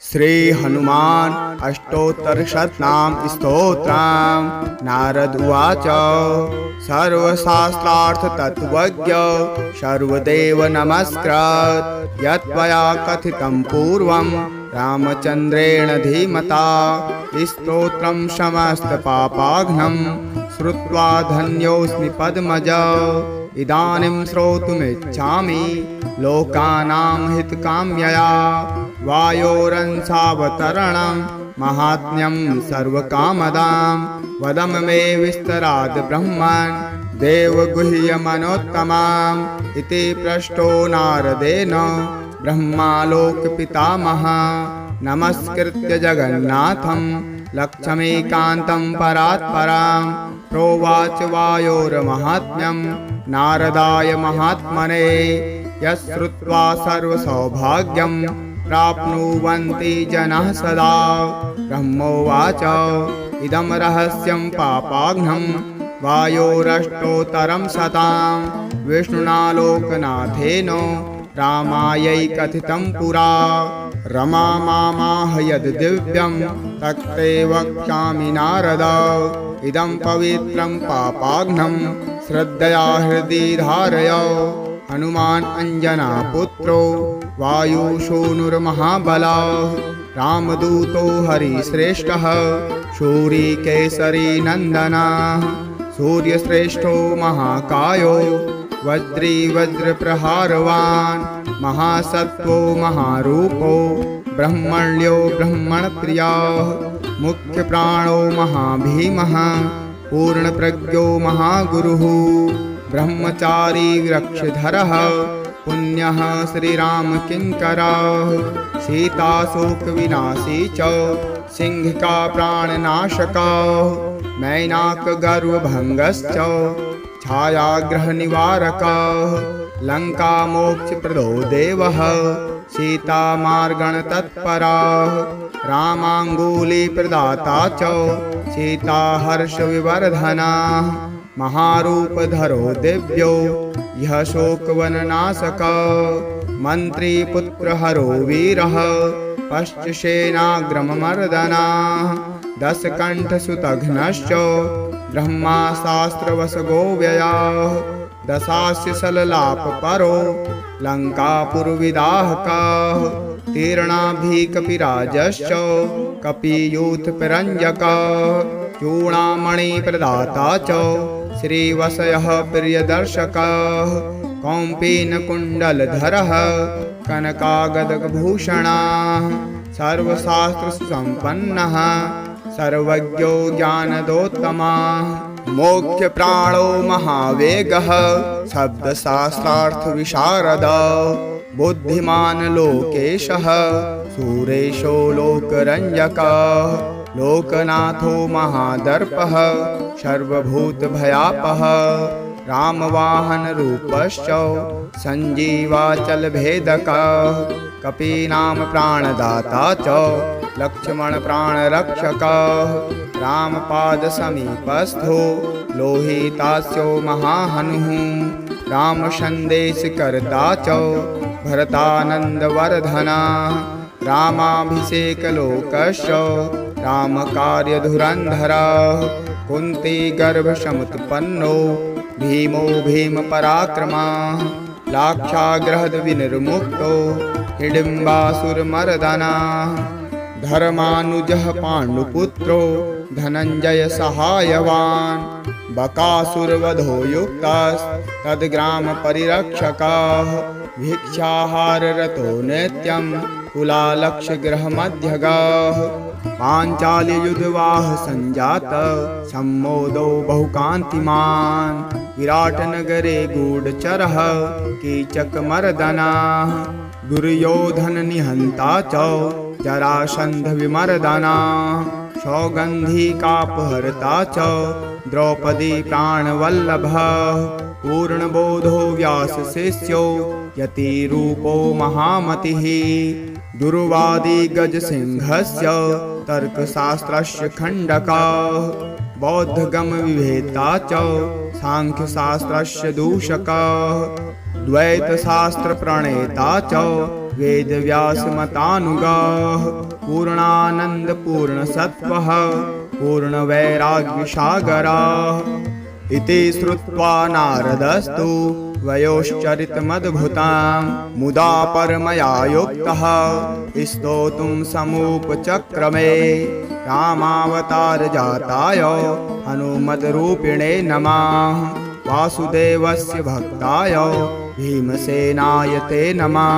श्री हनुमान अष्टोत्तरशतनाम स्तोत्रम्। नारद उवाच सर्वशास्त्रार्थ तत्त्वज्ञ सर्वदेव नमस्कृत यत्त्वया कथितं पूर्वं रामचन्द्रेण धीमता स्तोत्रं समस्तपापाघ्नं श्रुत्वा धन्योऽस्मि पद्मज। इदानीं श्रोतुमिच्छामि लोकानां हितकाम्यया वायोरंसावतरणं महात्म्यं सर्वकामदां वदम मे विस्तराद ब्रह्मन् देवगुह्यमनोत्तमाम् इति पृष्टो नारदेन ब्रह्मालोकपितामहः। नमस्कृत्य जगन्नाथं लक्ष्मीकान्तं परात्परां प्रोवाच वायोर्माहात्म्यं नारदाय महात्मने। यश्रुत्वा सर्वसौभाग्यं प्राप्नुवन्ति जनाः सदा। ब्रह्मोवाच इदं रहस्यं पापाघ्नं वायोरष्टोत्तरं शतं विष्णुना लोकनाथेन रामायै कथितं पुरा। रमा मामाह यद् दिव्यं तत्ते वक्ष्यामि नारद। इदं पवित्रं पापाघ्नं श्रद्धया हृदि धारय। हनुमान अंजना पुत्रो वायुसूनुर्महाबलः रामदूतो हरिश्रेष्ठः शूरी केसरी नन्दनः। सूर्यश्रेष्ठो महाकायो वज्री वज्रप्रहारवान् महासत्त्वो महारूपो ब्रह्मण्यो ब्रह्मणप्रियः। मुख्यप्राणो महाभीमः पूर्णप्रज्ञो महागुरुः ब्रह्मचारी वृक्षधरः पुण्यः श्रीरामकिङ्करः। सीताशोकविनाशी च सिंहिका प्राणनाशकः मैनाकगर्वभङ्गश्च छायाग्रहनिवारकः। लङ्कामोक्षप्रदो देवः सीतामार्गणतत्परः रामाङ्गुलीप्रदाता च सीताहर्षविवर्धनः। महारूपधरो दिव्यो यः शोकवननाशकः मन्त्रीपुत्रहरो वीरः पश्चसेनाग्रममर्दनः। दशकण्ठसुतघ्नश्च ब्रह्माशास्त्रवशगो व्ययः दशास्य सललापपरो लङ्कापुरविदाहकः। तीर्णाभिकपिराजश्च कपियूथपरञ्जकः चूडामणिप्रदाता च श्रीवशयः प्रियदर्शकः। कौम्पीनकुण्डलधरः कनकागदभूषणः सर्वशास्त्रसुसम्पन्नः सर्वज्ञो ज्ञानदोत्तमः। मोक्षप्राणो महावेगः शब्दशास्त्रार्थविशारदः बुद्धिमान् लोकेशः सुरेशो लोकरञ्जकः। लोकनाथो महादर्पः सर्वभूतभयापः रामवाहनरूपश्च सञ्जीवाचलभेदकः। कपीनाम प्राणदाता च लक्ष्मणप्राणरक्षकः रामपादसमीपस्थो लोहितास्यो महाहनुः। रामसन्देशकर्ता च भरतानन्दवर्धनः रामाभिषेकलोकश्च रामकार्यधुरन्धरः। कुन्तीगर्भसमुत्पन्नो भीमो भीमपराक्रमः लाक्षागृहद्विनिर्मुक्तो हिडिम्बासुरमर्दनः। धर्मानुजः पाण्डुपुत्रो धनञ्जयसहायवान् बकासुरवधो युक्तस्तद्ग्रामपरिरक्षकः। भिक्षाहाररतो नित्यं कुलालक्षगृहमध्यगः। पाञ्चाल्ययुधवाह सञ्जातः सम्मोदो बहुकान्तिमान् विराटनगरे गूढचरः कीचकमर्दनः। दुर्योधननिहन्ता च जरासन्धविमर्दनः सौगन्धिकापहर्ता च द्रौपदी प्राणवल्लभः। पूर्णबोधो व्यासशिष्यो यतिरूपो महामतिः। दुर्वादी गजसिंहस्य तर्कशास्त्रस्य खण्डकः बौद्धगमविवेता च साङ्ख्यशास्त्रस्य दूषकः। द्वैतशास्त्रप्रणेता च वेदव्यासमतानुगाः पूर्णानन्दपूर्णसत्त्वः पूर्णवैराग्यसागराः इति श्रुत्वा नारदस्तु वयोश्चरितमद्भुतां मुदा परमया युक्तः स्तोतुं समुपचक्रमे रामावतारजाताय हनुमद्रूपिणे नमः वासुदेवस्य भक्ताय भीमसेनाय ते नमः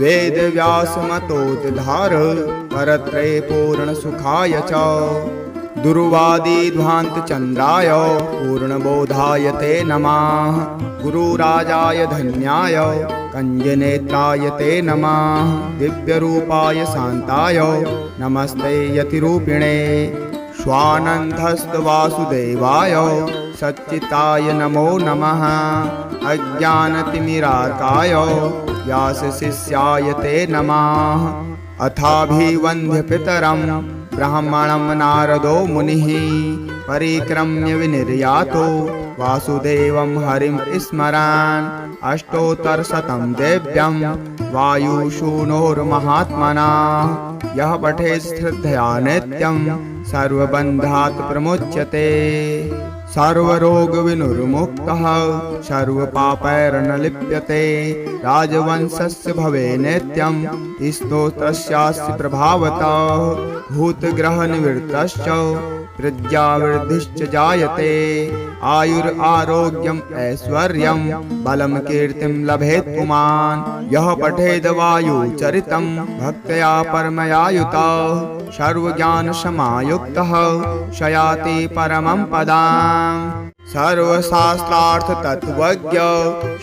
वेदव्यासमतोद्धार परत्रये पूर्णसुखाय च दुर्वादिध्वान्तचन्द्राय पूर्णबोधाय ते नमः गुरुराजाय धन्याय कञ्जनेत्राय ते नमः दिव्यरूपाय शान्ताय नमस्ते यतिरूपिणे स्वानन्दस्तवासुदेवाय सच्चिताय नमो नमः अज्ञानतिमिरार्काय व्यासशिष्याय ते नमः अथाभिवन्द्यपितरं ब्राह्मणं नारदो मुनिः परिक्रम्य विनिर्यातो वासुदेवं हरिं स्मरन् अष्टोत्तरशतं देव्यं वायुशूनोर्महात्मना यः पठेत् श्रद्धया नित्यं सर्वबन्धात् प्रमुच्यते सर्वरोगविनुर्मुक्तः सर्वपापैर्न लिप्यते राजवंशस्य भवे नित्यं स्तोत्रस्यास्य प्रभावतः भूतग्रहनिवृत्तश्च प्रज्ञावृद्धिश्च जायते आयुरारोग्यम् ऐश्वर्यं बलं कीर्तिं लभेत् पुमान् यः पठेद् वायुचरितं भक्त्या परमया युतः सर्वज्ञानसमायुक्तः शयाति परमं पदाम् सर्वशास्त्रार्थतत्त्वज्ञ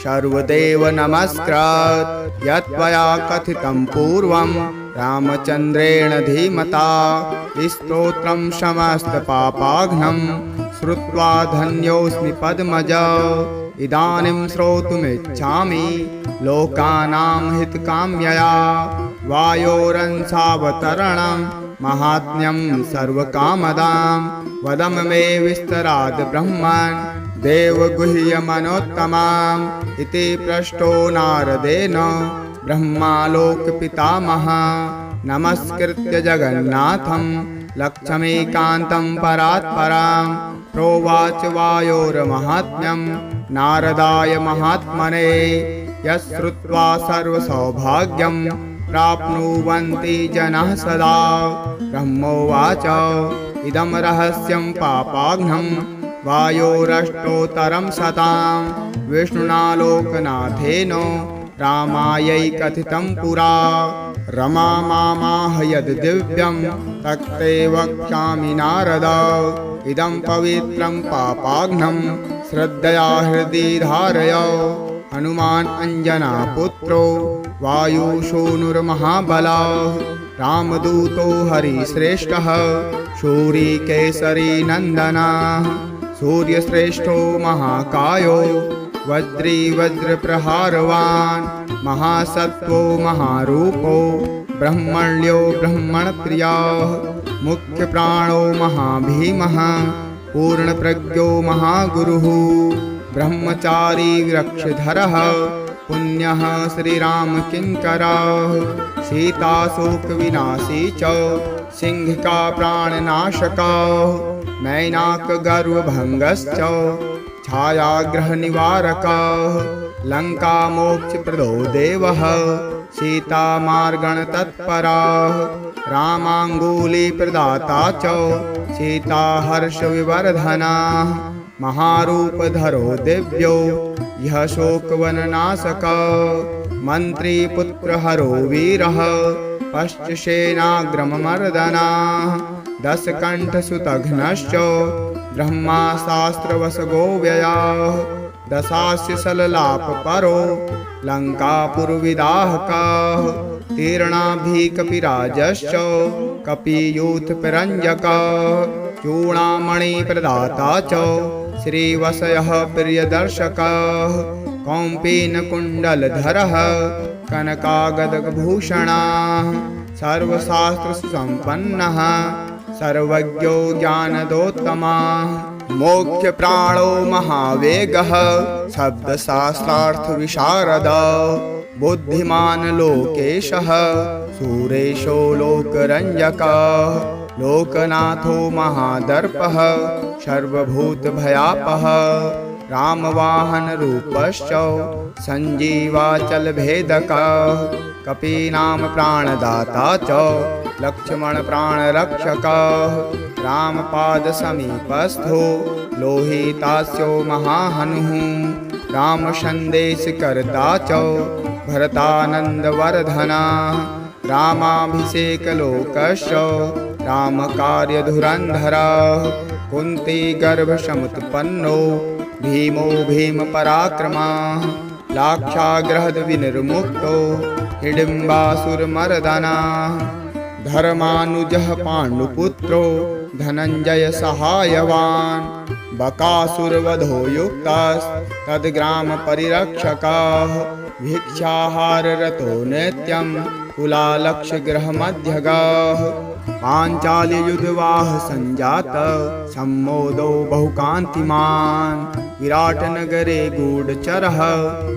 सर्वदेव नमस्कृत् यत्त्वया कथितं पूर्वं रामचन्द्रेण धीमता स्तोत्रं समस्तपापाघ्नं श्रुत्वा धन्योऽस्मि पद्मज इदानीं श्रोतुमिच्छामि लोकानां हितकाम्यया वायोरंसावतरणं महात्म्यं सर्वकामदां वदम मे विस्तराद् ब्रह्मन् देवगुह्यमनोत्तमाम् इति पृष्टो नारदेन ब्रह्मालोकपितामहः नमस्कृत्य जगन्नाथं लक्ष्मीकान्तं परात्परां प्रोवाच वायोर्माहात्म्यं नारदाय महात्मने यश्रुत्वा सर्वसौभाग्यं प्राप्नुवन्ति जनाः सदा ब्रह्मोवाच इदं रहस्यं पापाघ्नं वायोरष्टोत्तरं शतं विष्णुना लोकनाथेन रामायै कथितं पुरा रमा मामाह यद् दिव्यं तत्ते वक्ष्यामि नारद इदं पवित्रं पापाघ्नं श्रद्धया हृदि धारय हनुमान् अंजनापुत्रो वायुशूनुर्महाबलः रामदूतो हरिश्रेष्ठः शूरीकेसरी नन्दनः सूर्यश्रेष्ठो महाकायो वज्री वज्रप्रहारवान् महासत्त्वो महारूपो ब्रह्मण्यो ब्रह्मणप्रियः मुख्यप्राणो महाभीमः पूर्णप्रज्ञो महागुरुः ब्रह्मचारी वृक्षधरः पुण्यः श्रीरामकिङ्करः सीताशोकविनाशी च सिंहिका प्राणनाशकः मैनाकगर्वभङ्गश्च छायाग्रहनिवारकः लङ्कामोक्षप्रदो देवः सीतामार्गणतत्परः रामाङ्गुलीप्रदाता च सीताहर्षविवर्धनः महारूपधरो दिव्यो यः शोकवननाशकः मन्त्रीपुत्रहरो वीरः पश्चसेनाग्रममर्दनः दशकण्ठसुतघ्नश्च ब्रह्माशास्त्रवशगो व्ययः दशास्य सललापपरो लङ्कापुरविदाहकः तीर्णाभिकपिराजश्च कपियूथपरञ्जकः चूडामणिप्रदाता च श्रीवशयः प्रियदर्शकः कौम्पीनकुण्डलधरः कनकागदभूषणः सर्वशास्त्रसुसम्पन्नः सर्वज्ञो ज्ञानदोत्तमः मोक्षप्राणो महावेगः शब्दशास्त्रार्थविशारदः बुद्धिमान् लोकेशः सुरेशो लोकरञ्जकः लोकनाथो महादर्पः सर्वभूतभयापः रामवाहनरूपश्च सञ्जीवाचलभेदकः कपीनां प्राणदाता च लक्ष्मणप्राणरक्षकः रामपादसमीपस्थो लोहितास्यो महाहनुः रामसन्देशकर्ता च भरतानन्दवर्धनः रामाभिषेकलोकश्च रामकार्यधुरन्धरः कुन्तीगर्भसमुत्पन्नो भीमो भीमपराक्रमः लाक्षागृहविनिर्मुक्तो हिडिम्बासुरमर्दनः धर्मानुजः पाण्डुपुत्रो धनञ्जयसहायवान् बकासुरवधो युक्तस्तद्ग्रामपरिरक्षकः भिक्षाहाररतो नित्यं कुलालक्षगृहमध्यगः पाञ्चाल्ययुधवाह सञ्जातः सम्मोदो बहुकान्तिमान् विराटनगरे गूढचरः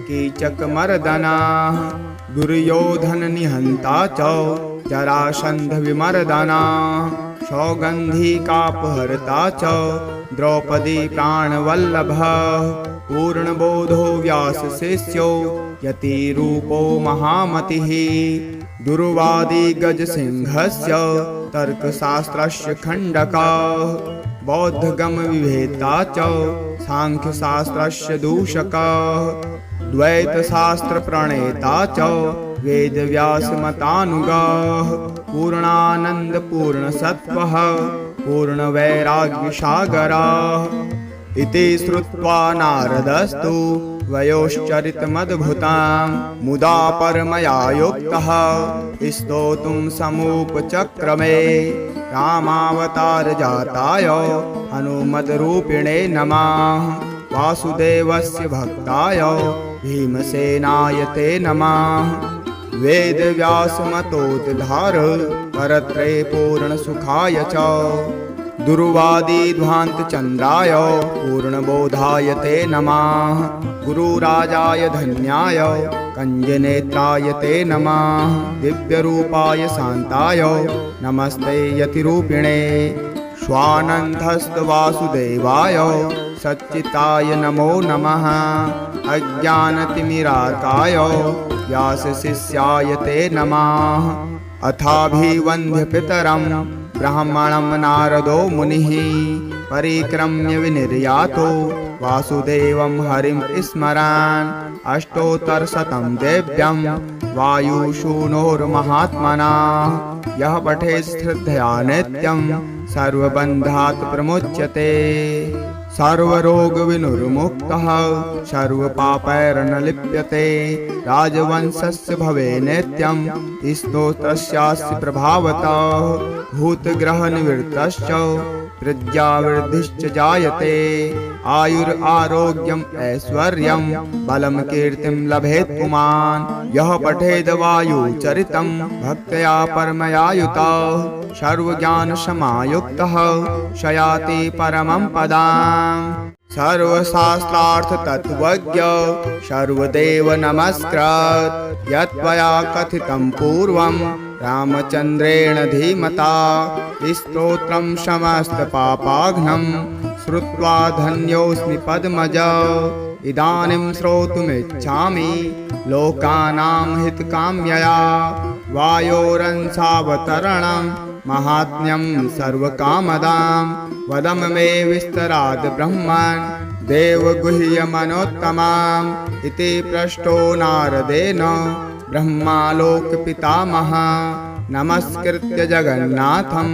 कीचकमर्दनः दुर्योधननिहन्ता च जरासन्धविमर्दनः सौगन्धिकापहर्ता च द्रौपदी प्राणवल्लभः पूर्णबोधो व्यासशिष्यो यतिरूपो महामतिः दुर्वादी गजसिंहस्य तर्कशास्त्रस्य खण्डकः बौद्धगमविवेता च साङ्ख्यशास्त्रस्य दूषकः द्वैतशास्त्रप्रणेता च वेदव्यासमतानुगः पूर्णानन्दपूर्णसत्त्वः पूर्णवैराग्यसागरः इति श्रुत्वा नारदस्तु वयोश्चरितमद्भुतं मुदा परमया युक्तः स्तोतुं समुपचक्रमे रामावतारजाताय हनुमद्रूपिणे नमः वासुदेवस्य भक्ताय भीमसेनाय ते नमः वेदव्यासमतोद्धार परत्रे पूर्णसुखाय च दुर्वादिध्वान्तचन्द्राय पूर्णबोधाय ते नमः गुरुराजाय धन्याय कञ्जनेत्राय ते नमः दिव्यरूपाय शान्ताय नमस्ते यतिरूपिणे स्वानन्दस्तवासुदेवाय सच्चिताय नमो नमः अज्ञानतिमिरार्काय व्यासशिष्याय ते नमः अथाभिवन्द्यपितरं ब्राह्मणं नारदो मुनिः परिक्रम्य विनिर्यातो वासुदेवं हरिं स्मरन् अष्टोत्तरशतं देव्यं वायुशूनोर्महात्मना यः पठेत् श्रद्धया नित्यं सर्वबन्धात् प्रमुच्यते सर्वरोगविनुर्मुक्तः सर्वपापैर्न लिप्यते राजवंशस्य भवे नित्यं स्तोत्रस्यास्य प्रभावतः भूतग्रहनिवृत्तश्च प्रज्ञावृद्धिश्च जायते आयुरारोग्यम् ऐश्वर्यं बलं कीर्तिं लभेत् पुमान् यः पठेद् वायुचरितं भक्त्या परमयायुतः सर्वज्ञानसमायुक्तः शयाति परमं पदाम् सर्वशास्त्रार्थतत्त्वज्ञ सर्वदेव नमस्कृत् यत्त्वया कथितं पूर्वं रामचन्द्रेण धीमता स्तोत्रं समस्तपापाघ्नं श्रुत्वा धन्योऽस्मि पद्मजा इदानीं श्रोतुमिच्छामि लोकानां हितकाम्यया वायोरंसावतरणं महात्म्यं सर्वकामदां वदम मे विस्तराद् ब्रह्मन् देवगुह्यमनोत्तमाम् इति पृष्टो नारदेन ब्रह्मालोकपितामहः नमस्कृत्य जगन्नाथं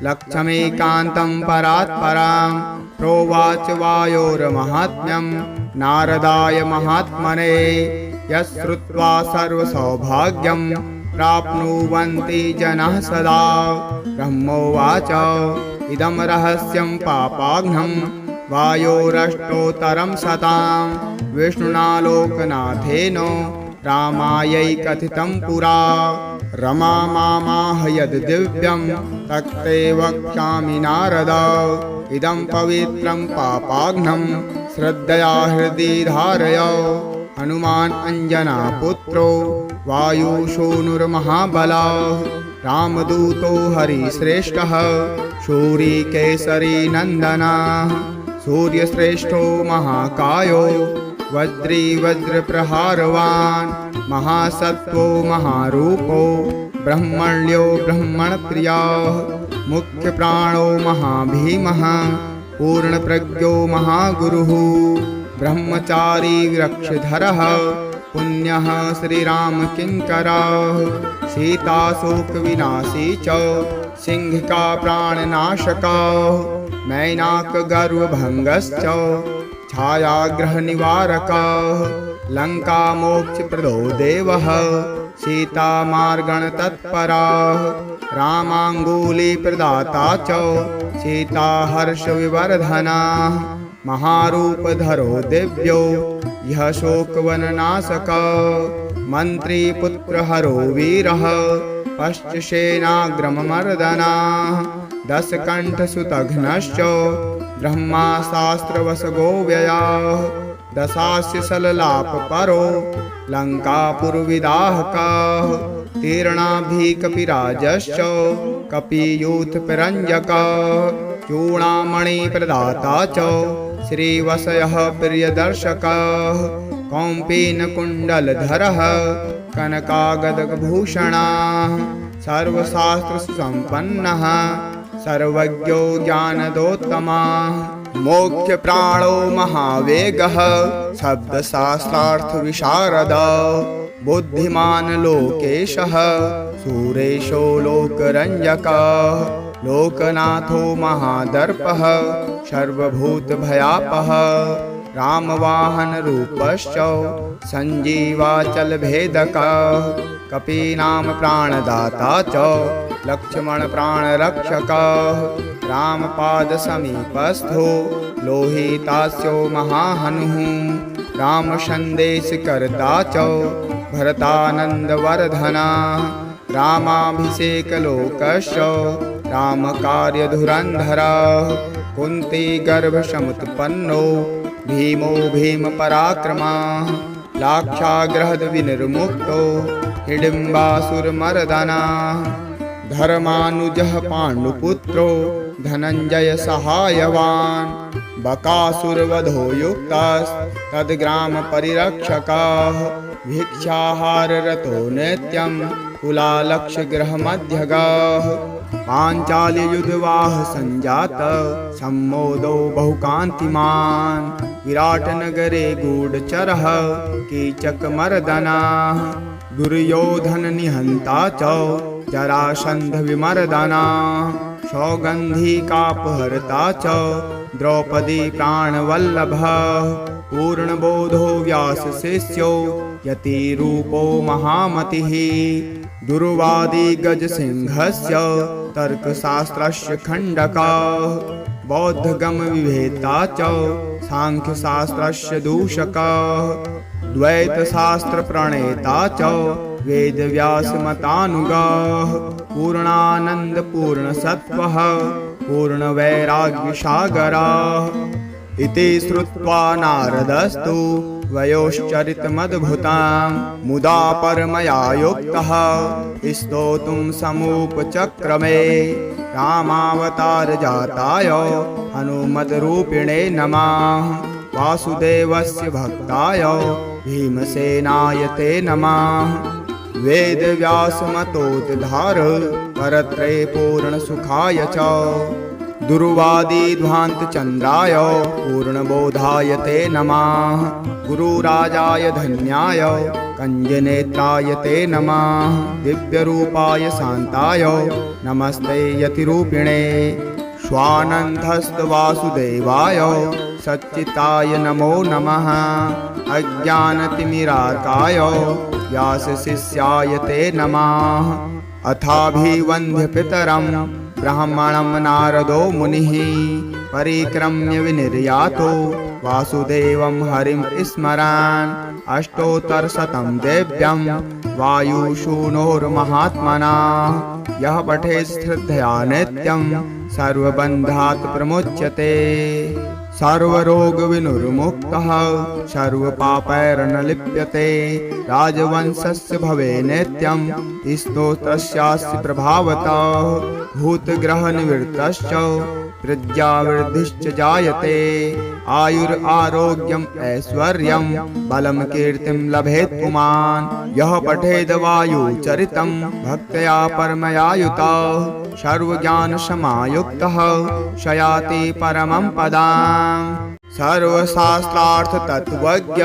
लक्ष्मीकान्तं परात्परां प्रोवाच वायोर्माहात्म्यं नारदाय महात्मने यश्रुत्वा सर्वसौभाग्यं प्राप्नुवन्ति जनाः सदा ब्रह्मोवाच इदं रहस्यं पापाघ्नं वायोरष्टोत्तरं शतं विष्णुना लोकनाथेन रामायै कथितं पुरा रमा मामाह यद् दिव्यं तत्ते वक्ष्यामि नारद इदं पवित्रं पापाघ्नं श्रद्धया हृदि धारय हनुमान् अंजनापुत्रो वायुसूनुर्महाबलः रामदूतो हरिश्रेष्ठः शूरीकेसरी नन्दनः सूर्यश्रेष्ठो महाकायो वज्री वज्रप्रहारवान् महासत्त्वो महारूपो ब्रह्मण्यो ब्रह्मणप्रियः मुख्यप्राणो महाभीमः पूर्णप्रज्ञो महागुरुः ब्रह्मचारी वृक्षधरः पुण्यः श्रीरामकिङ्करः सीताशोकविनाशी च सिंहिका प्राणनाशकः मैनाकगर्वभङ्गश्च छायाग्रहनिवारकः लङ्कामोक्षप्रदो देवः सीतामार्गणतत्परः रामाङ्गुलीप्रदाता च सीताहर्षविवर्धनः महारूपधरो दिव्यो यः शोकवननाशकः मन्त्रीपुत्रहरो वीरः पश्चसेनाग्रममर्दनः दशकण्ठसुतघ्नश्च ब्रह्माशास्त्रवशगो व्ययः दशास्य सललापपरो लङ्कापुरविदाहकः तीर्णाभिकपिराजश्च कपियूथपरञ्जकः चूडामणिप्रदाता च श्रीवशयः प्रियदर्शकः कौम्पीनकुण्डलधरः कनकागदभूषणः सर्वशास्त्रसुसम्पन्नः सर्वज्ञो ज्ञानदोत्तमः मोक्षप्राणो महावेगः शब्दशास्त्रार्थविशारदः बुद्धिमान् लोकेशः सुरेशो लोकरञ्जकः लोकनाथो महादर्पः सर्वभूतभयापः रामवाहनरूपश्च सञ्जीवाचलभेदकः कपीनां प्राणदाता च लक्ष्मणप्राणरक्षकः रामपादसमीपस्थो लोहितास्यो महाहनुः रामसन्देशकर्ता च भरतानन्दवर्धनः रामाभिषेकलोकश्च रामकार्यधुरन्धरः कुन्तीगर्भसमुत्पन्नो भीमो भीमपराक्रमः लाक्षागृहद्विनिर्मुक्तो हिडिम्बासुरमर्दनः धर्मानुजः पाण्डुपुत्रो धनञ्जयसहायवान् बकासुरवधो युक्तस्तद्ग्रामपरिरक्षकः भिक्षाहाररतो नित्यं कुलालक्ष्यगृहमध्यगः पाञ्चाल्ययुधवाह सञ्जातः सम्मोदो बहुकान्तिमान् विराटनगरे गूढचरः कीचकमर्दनः दुर्योधननिहन्ता च जरासन्धविमर्दनः सौगन्धिकापहर्ता च द्रौपदी प्राणवल्लभः पूर्णबोधो व्यासशिष्यो यतिरूपो महामतिः दुर्वादी गजसिंहस्य तर्कशास्त्रस्य खण्डकः बौद्धगमविवेता च साङ्ख्यशास्त्रस्य दूषकः द्वैतशास्त्रप्रणेता च वेदव्यासमतानुगः पूर्णानन्दपूर्णसत्त्वः पूर्णवैराग्यसागरः इति श्रुत्वा नारदस्तु वयोश्चरितमद्भुतं मुदा परमया युक्तः स्तोतुं समुपचक्रमे रामावतारजाताय हनुमद्रूपिणे नमः वासुदेवस्य भक्ताय भीमसेनाय ते नमः वेदव्यासमतोद्धार परत्रे पूर्णसुखाय च दुर्वादिध्वान्तचन्द्राय पूर्णबोधाय ते नमः गुरुराजाय धन्याय कञ्जनेत्राय ते नमः दिव्यरूपाय शान्ताय नमस्ते यतिरूपिणे स्वानन्दस्तवासुदेवाय सच्चिताय नमो नमः अज्ञानतिमिरार्काय व्यासशिष्याय ते नमः अथाभिवन्द्यपितरं ब्राह्मणं नारदो मुनिः परिक्रम्य विनिर्यातो वासुदेवं हरिं स्मरन् अष्टोत्तरशतं देव्यं वायुशूनोर्महात्मना यः पठेत् श्रद्धया नित्यं सर्वबन्धात् प्रमुच्यते सर्वरोगविनुर्मुक्तः सर्वपापैर्न लिप्यते राजवंशस्य भवे नित्यं स्तोत्रस्यास्य प्रभावतः भूतग्रहनिवृत्तश्च प्रज्ञावृद्धिश्च जायते आयुरारोग्यम् ऐश्वर्यं बलं कीर्तिं लभेत् पुमान् यः पठेद वायुचरितं भक्त्या परमया युतः सर्वज्ञानसमायुक्तः शयाति परमं पदाम् सर्वशास्त्रार्थ तत्त्वज्ञ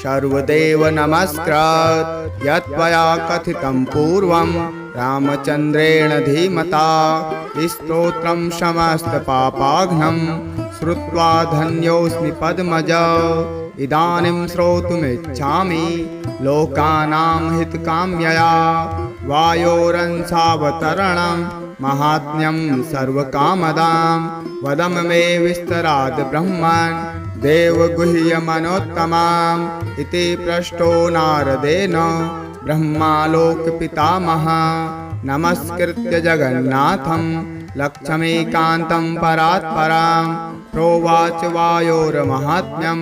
सर्वदेव नमस्कृत यत्त्वया कथितं पूर्वं रामचन्द्रेण धीमता स्तोत्रं समस्तपापाघ्नं श्रुत्वा धन्योऽस्मि पद्मज इदानीं श्रोतुमिच्छामि लोकानां हितकाम्यया वायोरंसावतरणं महात्म्यं सर्वकामदां वदम मे विस्तराद् ब्रह्मन् देवगुह्यमनोत्तमाम् इति पृष्टो नारदेन ब्रह्मालोकपितामहः नमस्कृत्य जगन्नाथं लक्ष्मीकान्तं परात्परां प्रोवाच वायोर्माहात्म्यं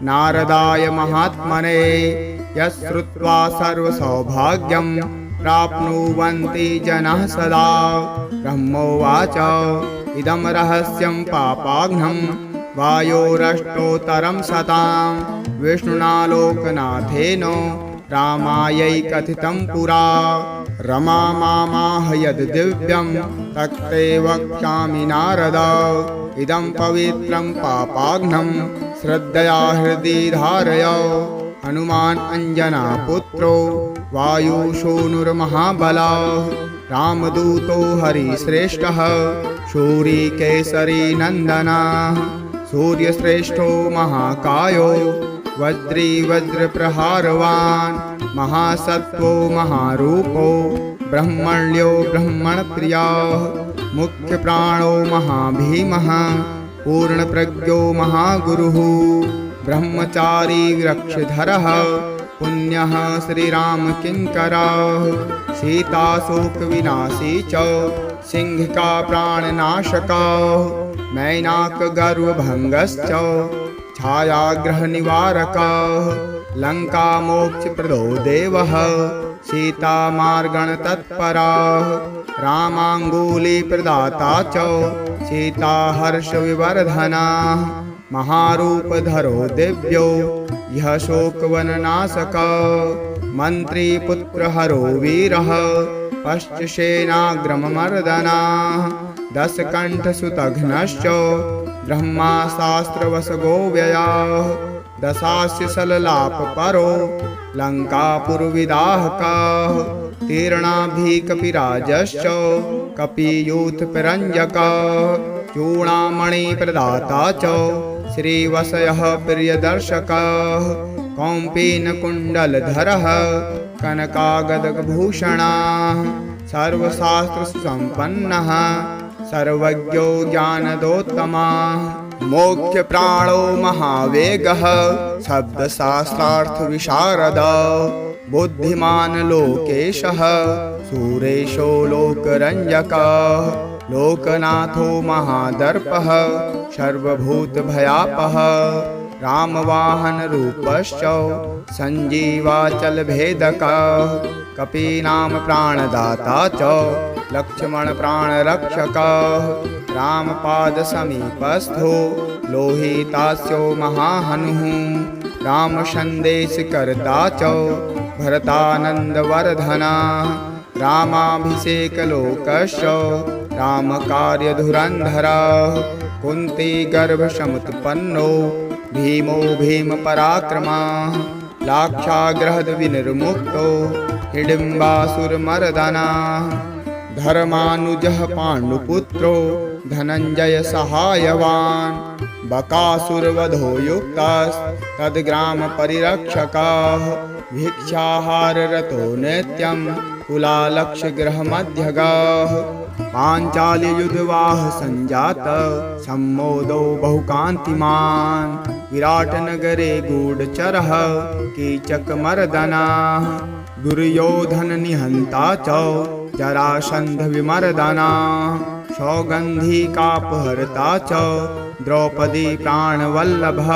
नारदाय महात्मने यश्रुत्वा सर्वसौभाग्यं प्राप्नुवन्ति जनाः सदा ब्रह्मोवाच इदं रहस्यं पापाघ्नं वायोरष्टोत्तरं शतां विष्णुना लोकनाथेन रामायै कथितं पुरा रमा मामाह यद् दिव्यं तत्ते वक्ष्यामि नारद इदं पवित्रं पापाघ्नं श्रद्धया हृदि धारय हनुमान् अंजनापुत्रो वायुसूनुर्महाबलः रामदूतो हरिश्रेष्ठः शूरीकेसरी नन्दनः सूर्यश्रेष्ठो महाकायो वज्री वज्रप्रहारवान् महासत्त्वो महारूपो ब्रह्मण्यो ब्रह्मणप्रियः मुख्यप्राणो महाभीमः पूर्णप्रज्ञो महागुरुः ब्रह्मचारी वृक्षधरः पुण्यः श्रीरामकिङ्करः सीताशोकविनाशी च सिंहिका प्राणनाशकः मैनाकगर्वभङ्गश्च छायाग्रहनिवारकः लङ्कामोक्षप्रदो देवः सीतामार्गणतत्परः रामाङ्गुलीप्रदाता च सीताहर्षविवर्धनः महारूपधरो दिव्यो यः शोकवननाशकः मन्त्रीपुत्रहरो वीरः पश्चसेनाग्रममर्दनः दशकण्ठसुतघ्नश्च ब्रह्माशास्त्रवशगो व्ययः दशास्य सललापपरो लङ्कापुरविदाहकः तीर्णाभिकपिराजश्च कपियूथपिरञ्जकः चूडामणिप्रदाता च श्रीवशयः प्रियदर्शकः कौम्पीनकुण्डलधरः कनकागदभूषणः सर्वशास्त्रसुसम्पन्नः सर्वज्ञो ज्ञानदोत्तमः मोक्षप्राणो महावेगः शब्दशास्त्रार्थविशारदः बुद्धिमान् लोकेशः सुरेशो लोकरञ्जकः लोकनाथो महादर्पः सर्वभूतभयापः रामवाहनरूपश्च सञ्जीवाचलभेदकः कपीनां प्राणदाता च लक्ष्मणप्राणरक्षकः रामपादसमीपस्थो लोहितास्यो महाहनुः रामसन्देशकर्ता च भरतानन्दवर्धनः रामाभिषेकलोकश्च रामकार्यधुरन्धरः कुन्तीगर्भसमुत्पन्नो भीमो भीमपराक्रमः लाक्षागृहद्विनिर्मुक्तो हिडिम्बासुरमर्दनः धर्मानुजः पाण्डुपुत्रो धनञ्जयसहायवान् बकासुरवधो युक्तस्तद्ग्रामपरिरक्षकः भिक्षाहाररतो नित्यं कुलालक्षगृहमध्यगः पाञ्चाल्ययुधवाह सञ्जातः सम्मोदो बहुकान्तिमान् विराटनगरे गूढचरः कीचकमर्दनः दुर्योधननिहन्ता च जरासन्धविमर्दनः सौगन्धिकापहर्ता च द्रौपदी प्राणवल्लभः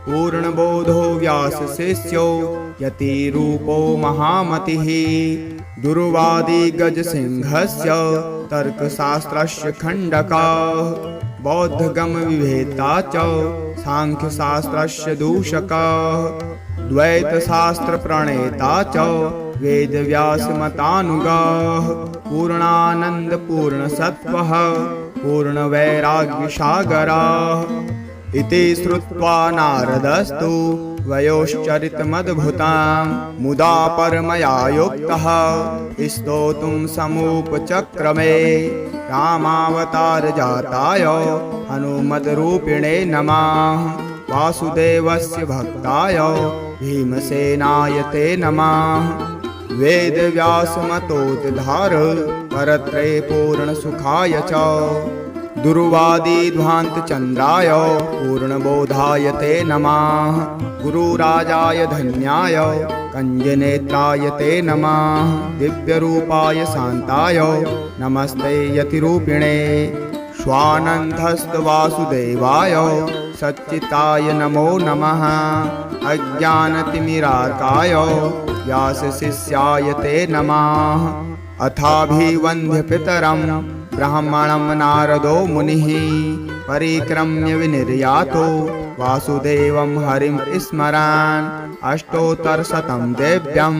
पूर्णबोधो व्यासशिष्यो यतिरूपो महामतिः दुर्वादी गजसिंहस्य तर्कशास्त्रस्य खण्डकः बौद्धगमविवेता च सांख्यशास्त्रस्य दूषकः द्वैतशास्त्रप्रणेता च वेदव्यासमतानुगः पूर्णानन्दपूर्णसत्त्वः पूर्णवैराग्यसागरः इति श्रुत्वा नारदस्तु वयोश्चरितमद्भुतं मुदा परमया युक्तः स्तोतुं समुपचक्रमे रामावतारजाताय हनुमद्रूपिणे नमः वासुदेवस्य भक्ताय भीमसेनाय ते नमः वेदव्यासमतोद्धार परत्रे पूर्णसुखाय च दुर्वादिध्वान्तचन्द्राय पूर्णबोधाय ते नमः गुरुराजाय धन्याय कञ्जनेत्राय ते नमः दिव्यरूपाय शान्ताय नमस्ते यतिरूपिणे स्वानन्दस्तवासुदेवाय सच्चिताय नमो नमः अज्ञानतिमिरार्काय व्यासशिष्याय ते नमः अथाभिवन्द्यपितरं ब्राह्मणं नारदो मुनिः परिक्रम्य विनिर्यातो वासुदेवं हरिं स्मरन् अष्टोत्तरशतं देव्यं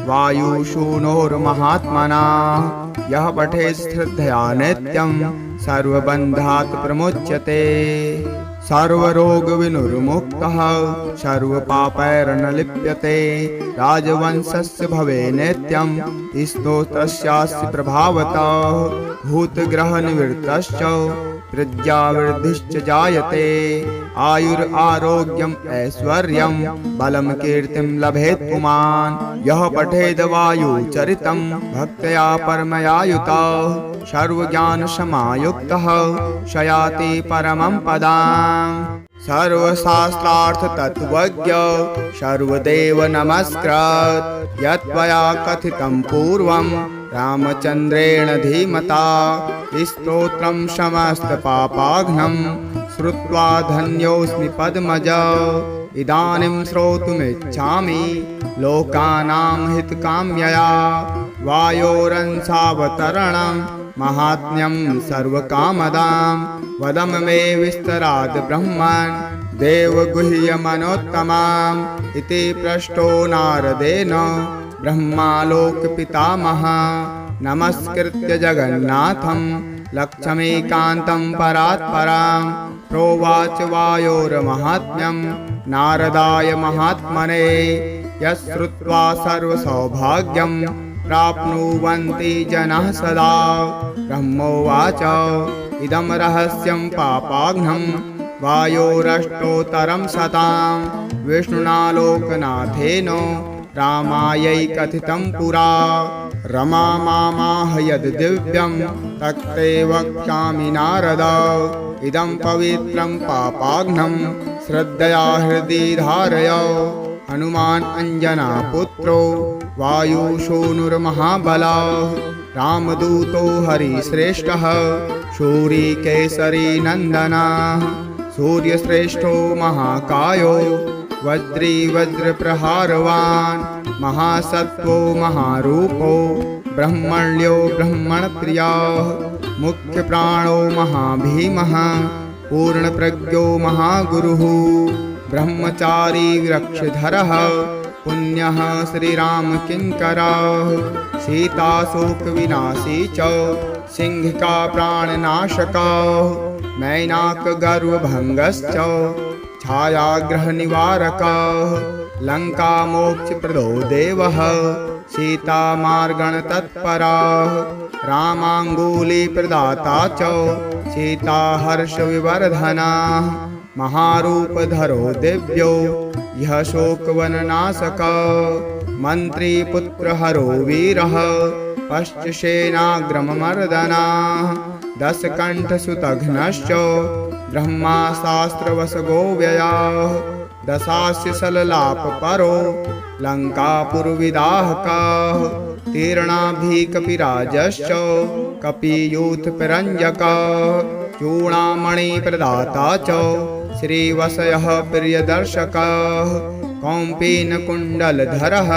वायुशूनोर्महात्मना यः पठेत् श्रद्धया नित्यं सर्वबन्धात् प्रमुच्यते सर्वरोगविनुर्मुक्तः सर्वपापैर्न लिप्यते राजवंशस्य भवे नित्यं स्तोत्रस्यास्य प्रभावतः भूतग्रहनिवृत्तश्च प्रज्ञावृद्धिश्च जायते आयुरारोग्यम् ऐश्वर्यं बलं कीर्तिं लभेत् पुमान् यः पठेद् वायुचरितं भक्त्या परमया युतः सर्वज्ञानसमायुक्तः शयाति परमं पदाम् सर्वशास्त्रार्थतत्त्वज्ञ सर्वदेव नमस्कृत् यत्त्वया कथितं पूर्वं रामचन्द्रेण धीमता स्तोत्रं समस्तपापाघ्नं श्रुत्वा धन्योऽस्मि पद्मज इदानीं श्रोतुमिच्छामि लोकानां हितकाम्यया वायोरंसावतरणं महात्म्यं सर्वकामदां वदम मे विस्तराद् ब्रह्मन् देवगुह्यमनोत्तमाम् इति पृष्टो नारदेन ब्रह्मालोकपितामहः नमस्कृत्य जगन्नाथं लक्ष्मीकान्तं परात्परां प्रोवाच वायोर्माहात्म्यं नारदाय महात्मने यश्रुत्वा सर्वसौभाग्यं प्राप्नुवन्ति जनाः सदा ब्रह्मोवाच इदं रहस्यं पापाघ्नं वायोरष्टोत्तरं शतं विष्णुना लोकनाथेन रामायै कथितं पुरा रमा मामाह यद् दिव्यं तत्ते वक्ष्यामि नारद इदं पवित्रं पापाघ्नं श्रद्धया हृदि धारय हनुमान् अंजनापुत्रो वायुशूनुर्महाबलः रामदूतो हरिश्रेष्ठः शूरीकेसरी नन्दनः सूर्यश्रेष्ठो महाकायो वज्री वज्रप्रहारवान् महासत्त्वो महारूपो ब्रह्मण्यो ब्रह्मणप्रियः मुख्यप्राणो महाभीमः पूर्णप्रज्ञो महागुरुः ब्रह्मचारी वृक्षधरः पुण्यः श्रीरामकिङ्करः सीताशोकविनाशी च सिंहिका प्राणनाशकः मैनाकगर्वभङ्गश्च छायाग्रहनिवारकः लङ्कामोक्षप्रदो देवः सीतामार्गणतत्परः रामाङ्गुलीप्रदाता च सीताहर्षविवर्धनः महारूपधरो दिव्यो यः शोकवननाशकः मन्त्रीपुत्रहरो वीरः पश्चसेनाग्रममर्दनः दशकण्ठसुतघ्नश्च ब्रह्माशास्त्रवशगो व्ययः दशास्य सललापपरो लङ्कापुरविदाहकः तीर्णाभिः कपिराजश्च कपियूथपरञ्जकः चूडामणिप्रदाता च श्रीवशयः प्रियदर्शकः कौम्पीनकुण्डलधरः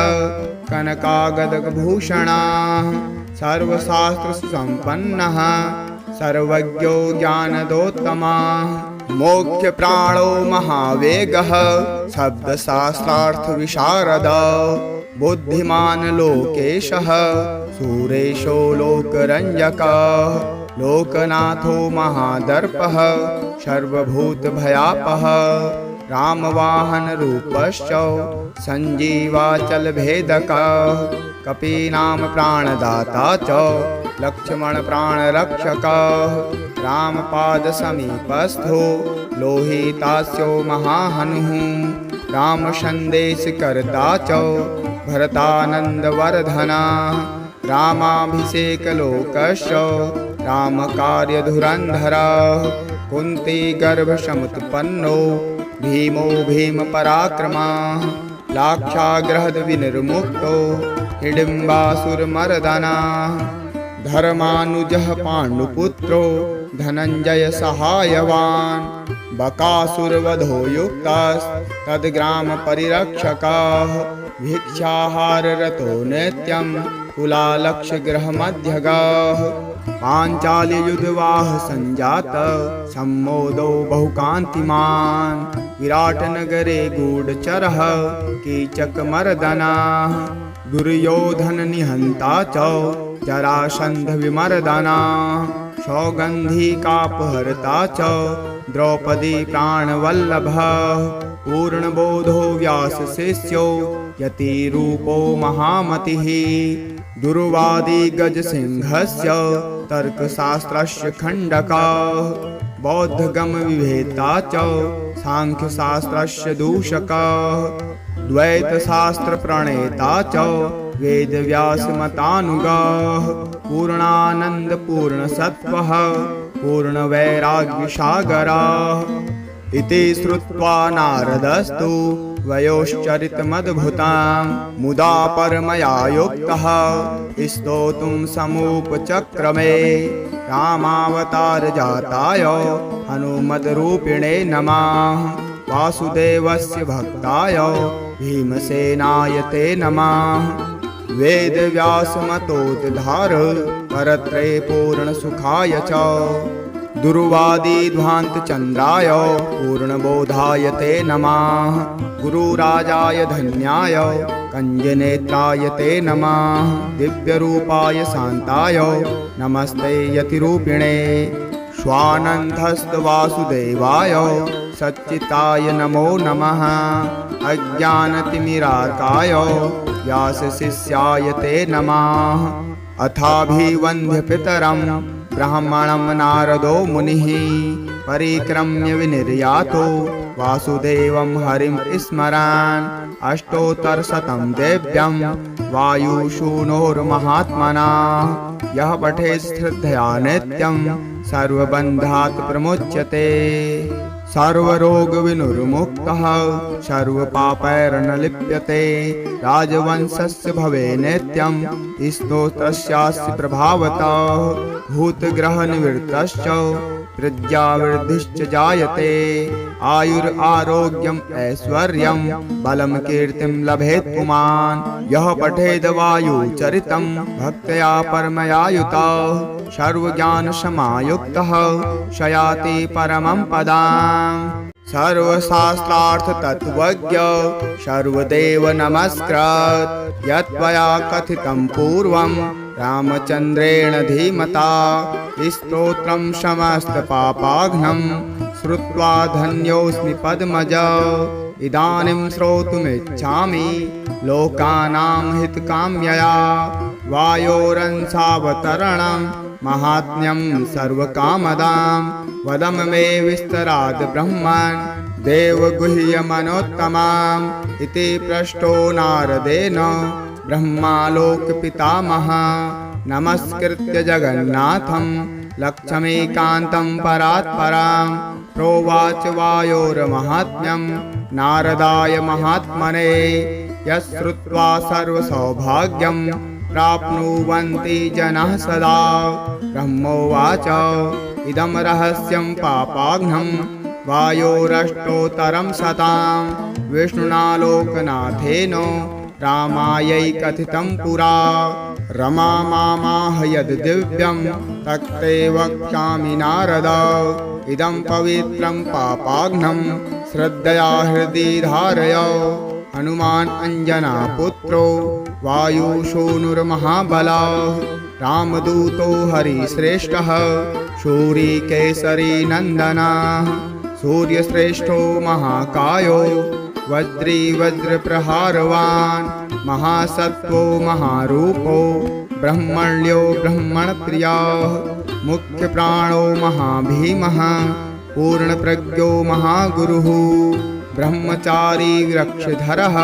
कनकागदभूषणः सर्वशास्त्रसम्पन्नः सर्वज्ञो ज्ञानदोत्तमः मोक्षप्राणो महावेगः शब्दशास्त्रार्थविशारदः बुद्धिमान् लोकेशः सुरेशो लोकरञ्जकः लोकनाथो महादर्पः सर्वभूतभयापः रामवाहनरूपश्च सञ्जीवाचलभेदकः कपीनाम प्राणदाता च लक्ष्मणप्राणरक्षकः रामपादसमीपस्थो लोहितास्यो महाहनुः रामसन्देशकर्ता च भरतानन्दवर्धनः रामाभिषेकलोकश्च रामकार्यधुरन्धरः कुन्तीगर्भसमुत्पन्नो भीमो भीमपराक्रमः लाक्षागृहविनिर्मुक्तो हिडिम्बासुरमर्दनः धर्मानुजः पाण्डुपुत्रो धनञ्जयसहायवान् बकासुरवधो युक्तस्तद्ग्रामपरिरक्षकः भिक्षाहाररतो नित्यं कुलालक्षगृहमध्यगः पाञ्चाल्ययुधवाह सञ्जातः सम्मोदो बहुकान्तिमान् विराटनगरे गूढचरः कीचकमर्दनः दुर्योधननिहन्ता च जरासन्धविमर्दनः सौगन्धिकापहर्ता च द्रौपदी प्राणवल्लभः पूर्णबोधो व्यासशिष्यो यतिरूपो महामतिः दुर्वादी गजसिंहस्य तर्कशास्त्रस्य खण्डकः बौद्धगमविवेता च साङ्ख्यशास्त्रस्य दूषकः द्वैतशास्त्रप्रणेता च वेदव्यासमतानुगः पूर्णानन्दपूर्णसत्त्वः पूर्णवैराग्यसागरः इति श्रुत्वा नारदस्तु वयोश्चरितमद्भुतं मुदा परमया युक्तः स्तोतुं समुपचक्रमे रामावतारजाताय हनुमद्रूपिणे नमः वासुदेवस्य भक्ताय भीमसेनाय ते नमः वेदव्यासमतोद्धार परत्रे पूर्णसुखाय च दुर्वादिध्वान्तचन्द्राय पूर्णबोधाय ते नमः गुरुराजाय धन्याय कञ्जनेत्राय ते नमः दिव्यरूपाय शान्ताय नमस्ते यतिरूपिणे स्वानन्दस्तवासुदेवाय सच्चिताय नमो नमः अज्ञानतिमिरार्काय व्यासशिष्याय ते नमः अथाभिवन्द्यपितरं ब्राह्मणं नारदो मुनिः परिक्रम्य विनिर्यातो वासुदेवं हरिं स्मरन् अष्टोत्तरशतं देव्यं वायुशूनोर्महात्मना यः पठेत् श्रद्धया नित्यं सर्वबन्धात् प्रमुच्यते सर्वरोगविनुर्मुक्तः सर्वपापैर्न लिप्यते राजवंशस्य भवे नित्यं स्तोत्रस्यास्य प्रभावतः भूतग्रहनिवृत्तश्च प्रज्ञावृद्धिश्च जायते आयुरारोग्यम् ऐश्वर्यं बलं कीर्तिं लभेत् पुमान् यः पठेद् वायुचरितं भक्त्या परमया युतः सर्वज्ञानसमायुक्तः शयाति परमं पदाम् सर्वशास्त्रार्थतत्त्वज्ञ सर्वदेव नमस्कृत यत्त्वया कथितं पूर्वं रामचन्द्रेण धीमता स्तोत्रं समस्तपापाघ्नं श्रुत्वा धन्योऽस्मि पद्मज इदानीं श्रोतुमिच्छामि लोकानां हितकाम्यया वायोरंसावतरणं महात्म्यं सर्वकामदां वदम मे विस्तराद् ब्रह्मन् देवगुह्यमनोत्तमाम् इति पृष्टो नारदेन ब्रह्मालोकपितामहः नमस्कृत्य जगन्नाथं लक्ष्मीकान्तं परात्परां प्रोवाच वायोर्माहात्म्यं नारदाय महात्मने यश्रुत्वा सर्वसौभाग्यं प्राप्नुवन्ति जनाः सदा। ब्रह्मोवाच इदं रहस्यं पापाघ्नं वायोरष्टोत्तरं शतं विष्णुना लोकनाथेन रामायै कथितं पुरा। रमा मामाह यद् दिव्यं तत्ते वक्ष्यामि नारद। इदं पवित्रं पापाघ्नं श्रद्धया हृदि धारय। हनुमान् अंजना पुत्रो वायुसूनुर्महाबलः रामदूतो हरिश्रेष्ठः शूरी केसरी नन्दनः। सूर्यश्रेष्ठो महाकायो वज्री वज्रप्रहारवान् महासत्त्वो महारूपो ब्रह्मण्यो ब्रह्मणप्रियः। मुख्यप्राणो महाभीमः पूर्णप्रज्ञो महागुरुः ब्रह्मचारी वृक्षधरः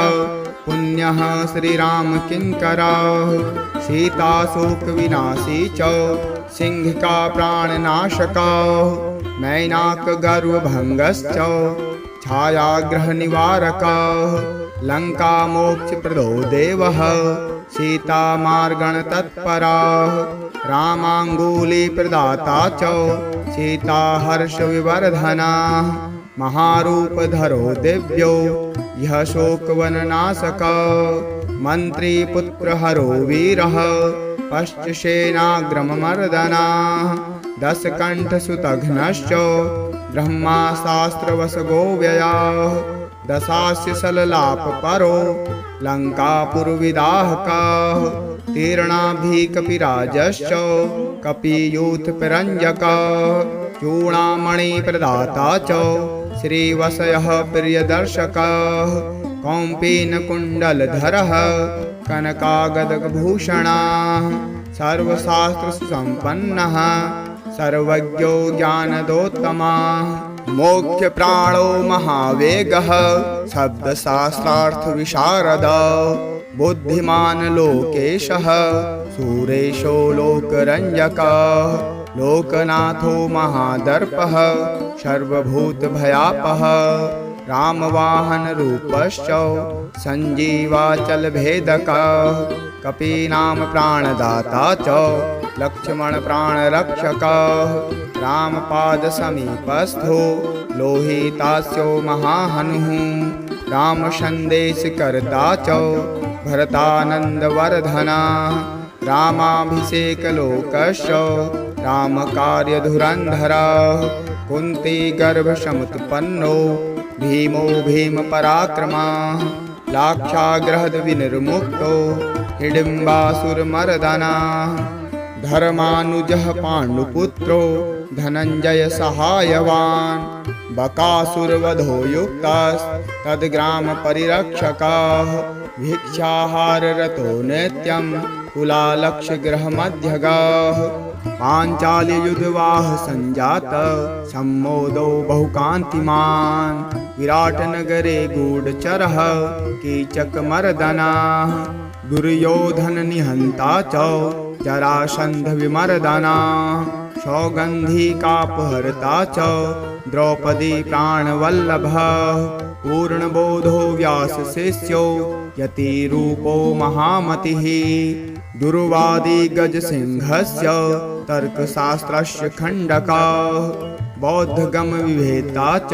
पुण्यः श्रीरामकिङ्करः। सीताशोकविनाशी च सिंहिका प्राणनाशकः नैनाकगर्वभङ्गश्च छायाग्रहनिवारकः। लङ्कामोक्षप्रदो देवः सीतामार्गणतत्परः रामाङ्गुलीप्रदाता च सीताहर्षविवर्धनः। महारूपधरो दिव्यो यः शोकवननाशकः मन्त्रीपुत्रहरो वीरः पश्चसेनाग्रममर्दनः। दशकण्ठसुतघ्नश्च ब्रह्माशास्त्रवशगो व्ययः दशास्य सललापपरो लङ्कापुरविदाहकः। तीर्णाभिकपिराजश्च कपियूथपिरञ्जकः चूडामणिप्रदाता च श्रीवशयः प्रियदर्शकः। कौम्पीनकुण्डलधरः कनकागदभूषणः सर्वशास्त्रसुसम्पन्नः सर्वज्ञो ज्ञानदोत्तमः। मोक्षप्राणो महावेगः शब्दशास्त्रार्थविशारदः बुद्धिमान् लोकेशः सुरेशो लोकरञ्जकः। लोकनाथो महादर्पः सर्वभूतभयापः रामवाहनरूपश्च सञ्जीवाचलभेदकः। कपीनाम प्राणदाता च लक्ष्मणप्राणरक्षकः रामपादसमीपस्थो लोहितास्यो महाहनुः। रामसन्देशकर्ता च भरतानन्दवर्धनः रामाभिषेकलोकश्च रामकार्यधुरन्धरः। कुन्तीगर्भसमुत्पन्नो भीमो भीमपराक्रमः लाक्षागृहद्विनिर्मुक्तो हिडिम्बासुरमर्दनः। धर्मानुजः पाण्डुपुत्रो धनञ्जय सहायवान् बकासुरवधो युक्तस्तद्ग्रामपरिरक्षकः। भिक्षाहाररतो नित्यं कुलालक्षगृहमध्यगः। पाञ्चाल्ययुधवाह सञ्जातः सम्मोदो बहुकान्तिमान् विराटनगरे गूढचरः कीचकमर्दनः। दुर्योधननिहन्ता च जरासन्धविमर्दनः सौगन्धिकापहर्ता च द्रौपदी प्राणवल्लभः। पूर्णबोधो व्यासशिष्यो यतिरूपो महामतिः। दुर्वादी गजसिंहस्य तर्कशास्त्रस्य खण्डकः बौद्धगमविवेता च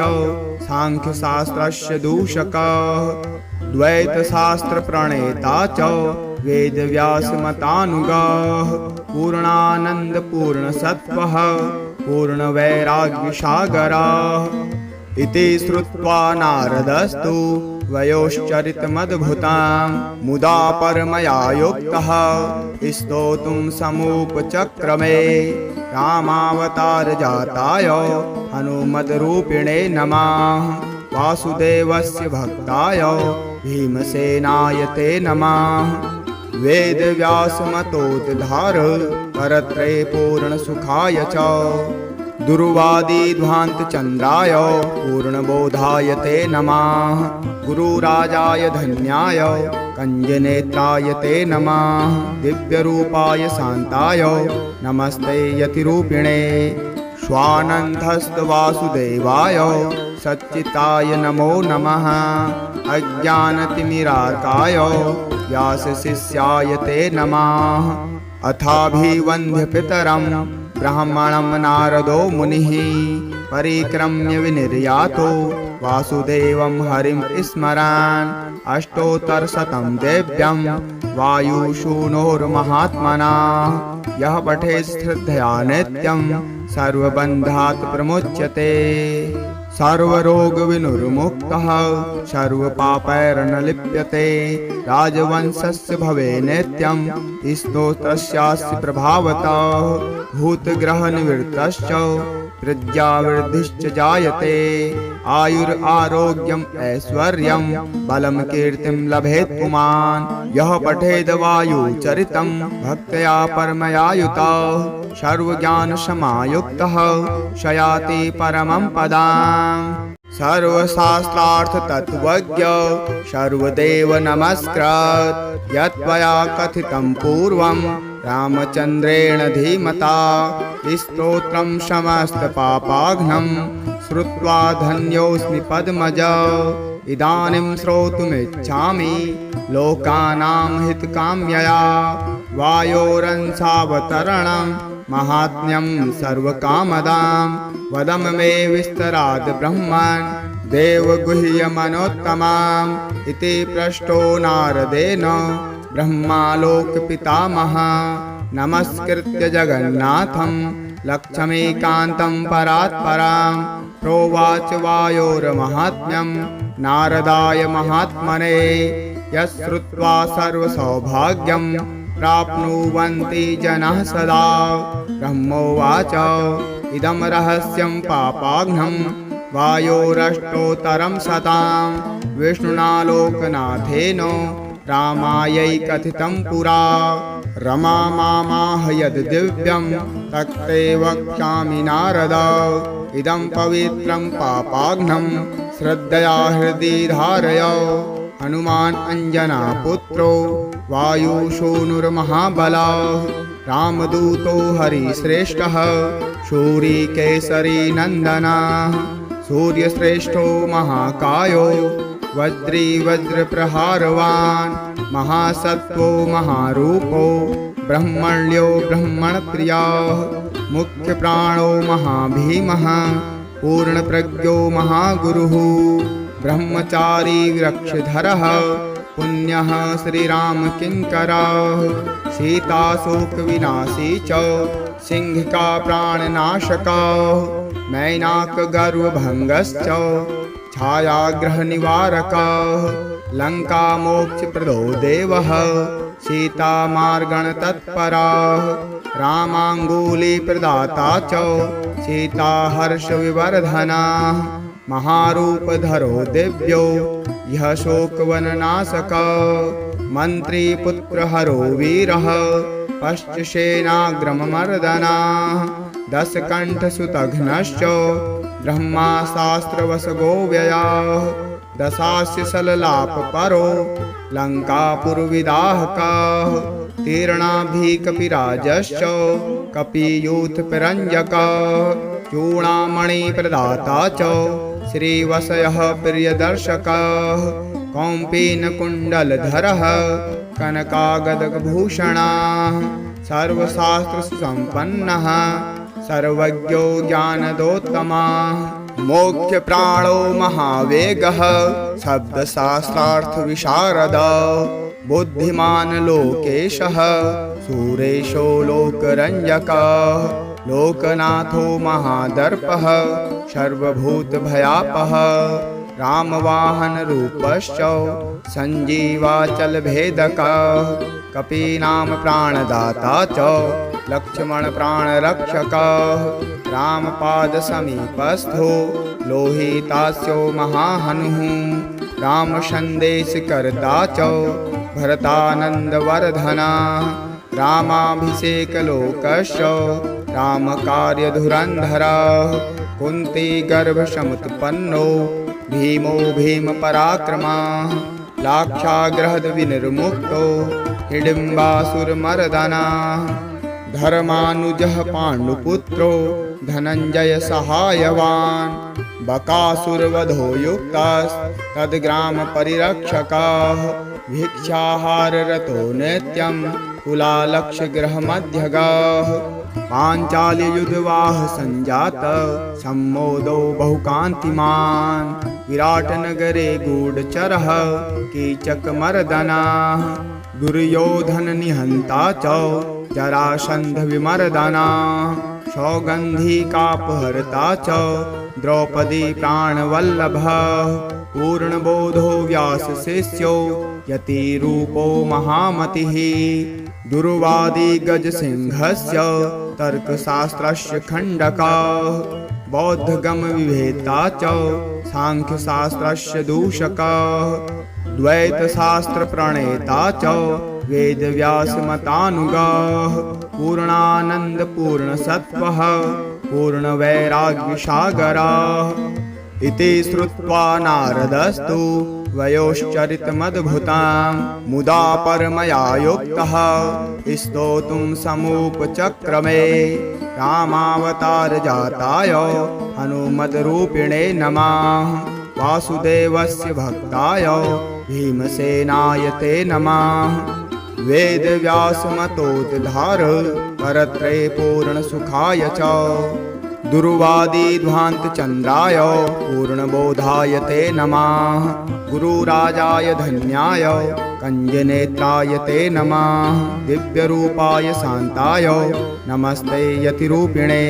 साङ्ख्यशास्त्रस्य दूषकः। द्वैतशास्त्रप्रणेता च वेदव्यासमतानुगः। पूर्णानन्दपूर्णसत्त्वः पूर्णवैराग्यसागरः। इति श्रुत्वा नारदस्तु वयोश्चरितमद्भुतं मुदा परमया युक्तः स्तोतुं समुपचक्रमे। रामावतारजाताय हनुमद्रूपिणे नमः। वासुदेवस्य भक्ताय भीमसेनाय ते नमः। वेदव्यासमतोद्धार परत्रये पूर्णसुखाय च। दुर्वादिध्वान्तचन्द्राय पूर्णबोधाय ते नमः। गुरुराजाय धन्याय कञ्जनेत्राय ते नमः। दिव्यरूपाय शान्ताय नमस्ते यतिरूपिणे। स्वानन्दस्तवासुदेवाय सच्चिताय नमो नमः। अज्ञानतिमिरार्काय व्यासशिष्याय ते नमः। अथाभिवन्द्य पितरं ब्राह्मणं नारदो मुनिः परिक्रम्य विनिर्यातो वासुदेवं हरिं स्मरन् अष्टोत्तरशतं देव्यं वायुशूनोर्महात्मना यः पठेत् श्रद्धया नित्यं सर्वबन्धात् प्रमुच्यते। सर्वरोगविनुर्मुक्तः सर्वपापैर्न लिप्यते। राजवंशस्य भवे नित्यं स्तोत्रस्यास्य प्रभावतः। भूतग्रहनिवृत्तश्च प्रज्ञावृद्धिश्च जायते। आयुरारोग्यम् ऐश्वर्यं बलं कीर्तिं लभेत् पुमान्। यः पठेद् वायुचरितं भक्त्या परमयायुतः सर्वज्ञानसमायुक्तः शयाति परमं पदाम्। सर्वशास्त्रार्थतत्त्वज्ञ सर्वदेव नमस्कृत् यत्त्वया कथितं पूर्वं रामचन्द्रेण धीमता। स्तोत्रं समस्तपापाघ्नं श्रुत्वा धन्योऽस्मि पद्मज। इदानीं श्रोतुमिच्छामि लोकानां हितकाम्यया। वायोरंसावतरणं महात्म्यं सर्वकामदां। वदम मे विस्तराद् ब्रह्मन् देवगुह्यमनोत्तमाम्। इति पृष्टो नारदेन ब्रह्मालोकपितामहः। नमस्कृत्य जगन्नाथं लक्ष्मीकान्तं परात्परां। प्रोवाच वायोर्माहात्म्यं नारदाय महात्मने। यश्रुत्वा सर्वसौभाग्यं प्राप्नुवन्ति जनाः सदा। ब्रह्मोवाच इदं रहस्यं पापाघ्नं वायोरष्टोत्तरं शतं। विष्णुना लोकनाथेन रामायै कथितं पुरा। रमा मामाह यद् दिव्यं तत्ते वक्ष्यामि नारद। इदं पवित्रं पापाघ्नं श्रद्धया हृदि धारय। हनुमान् अंजनापुत्रो वायुशूनुर्महाबलः। रामदूतो हरिश्रेष्ठः शूरीकेसरी नन्दनः। सूर्यश्रेष्ठो महाकायो वज्री वज्रप्रहारवान्। महासत्त्वो महारूपो ब्रह्मण्यो ब्रह्मणप्रियः। मुख्यप्राणो महाभीमः पूर्णप्रज्ञो महागुरुः। ब्रह्मचारी वृक्षधरः पुण्यः श्रीरामकिङ्करः। सीताशोकविनाशी च सिंहिका प्राणनाशकः। मैनाकगर्वभङ्गश्च छायाग्रहनिवारकः। लङ्कामोक्षप्रदो देवः सीतामार्गणतत्परः। रामाङ्गुलीप्रदाता च सीताहर्षविवर्धनः। महारूपधरो दिव्यो यः शोकवननाशकः। मन्त्रीपुत्रहरो वीरः पश्चसेनाग्रममर्दनः। दशकण्ठसुतघ्नश्च ब्रह्माशास्त्रवशगो व्ययः। दशास्य सललापपरो लङ्कापुरविदाहकः। तीर्णाभिकपिराजश्च कपियूथपिरञ्जकः। चूडामणिप्रदाता च श्रीवशयः प्रियदर्शकः। कौम्पीनकुण्डलधरः कनकागदभूषणः। सर्वशास्त्रसुसम्पन्नः सर्वज्ञो ज्ञानदोत्तमः। मोक्षप्राणो महावेगः शब्दशास्त्रार्थविशारदः। बुद्धिमान् लोकेशः सुरेशो लोकरञ्जकः। लोकनाथो महादर्पः सर्वभूतभयापः। रामवाहनरूपश्च सञ्जीवाचलभेदकः। कपीनां प्राणदाता च लक्ष्मणप्राणरक्षकः। रामपादसमीपस्थो लोहितास्यो महाहनुः। रामसन्देशकर्ता च भरतानन्दवर्धनः। रामाभिषेकलोकश्च रामकार्यधुरन्धरः। कुन्तीगर्भसमुत्पन्नो भीमो भीमपराक्रमः। लाक्षागृहद्विनिर्मुक्तो हिडिम्बासुरमर्दनः। धर्मानुजः पाण्डुपुत्रो धनञ्जय सहायवान्। बकासुरवधो युक्तस्तद्ग्रामपरिरक्षकः भिक्षाहाररतो नित्यं कुलालक्ष्यगृहमध्यगः पाञ्चाल्ययुधवाह सञ्जात सम्मोदो बहुकान्तिमान् विराटनगरे गूढचरः कीचकमर्दनाः दुर्योधननिहन्ता च जरासन्धविमर्दनाः सौगन्धिकापहर्ता च द्रौपदी प्राणवल्लभः पूर्णबोधो व्यासशिष्यो यतिरूपो महामतिः दुर्वादी गजसिंहस्य तर्कशास्त्रस्य खण्डकः बौद्धगमविवेता च सांख्यशास्त्रस्य दूषकः द्वैतशास्त्रप्रणेता च वेदव्यासमतानुगः पूर्णानन्दपूर्णसत्त्वः पूर्णवैराग्यसागरः इति श्रुत्वा नारदस्तु वयोश्चरितमद्भुतं मुदा परमया युक्तः स्तोतुं समुपचक्रमे रामावतारजाताय हनुमद्रूपिणे नमः वासुदेवस्य भक्ताय भीमसेनाय ते नमः वेदव्यासमतोद्धार परत्रे पूर्णसुखाय च दुर्वादिध्वान्तचन्द्राय पूर्णबोधाय ते नमः गुरुराजाय धन्याय कञ्जनेत्राय ते नमः दिव्यरूपाय शान्ताय नमस्ते यतिरूपिणे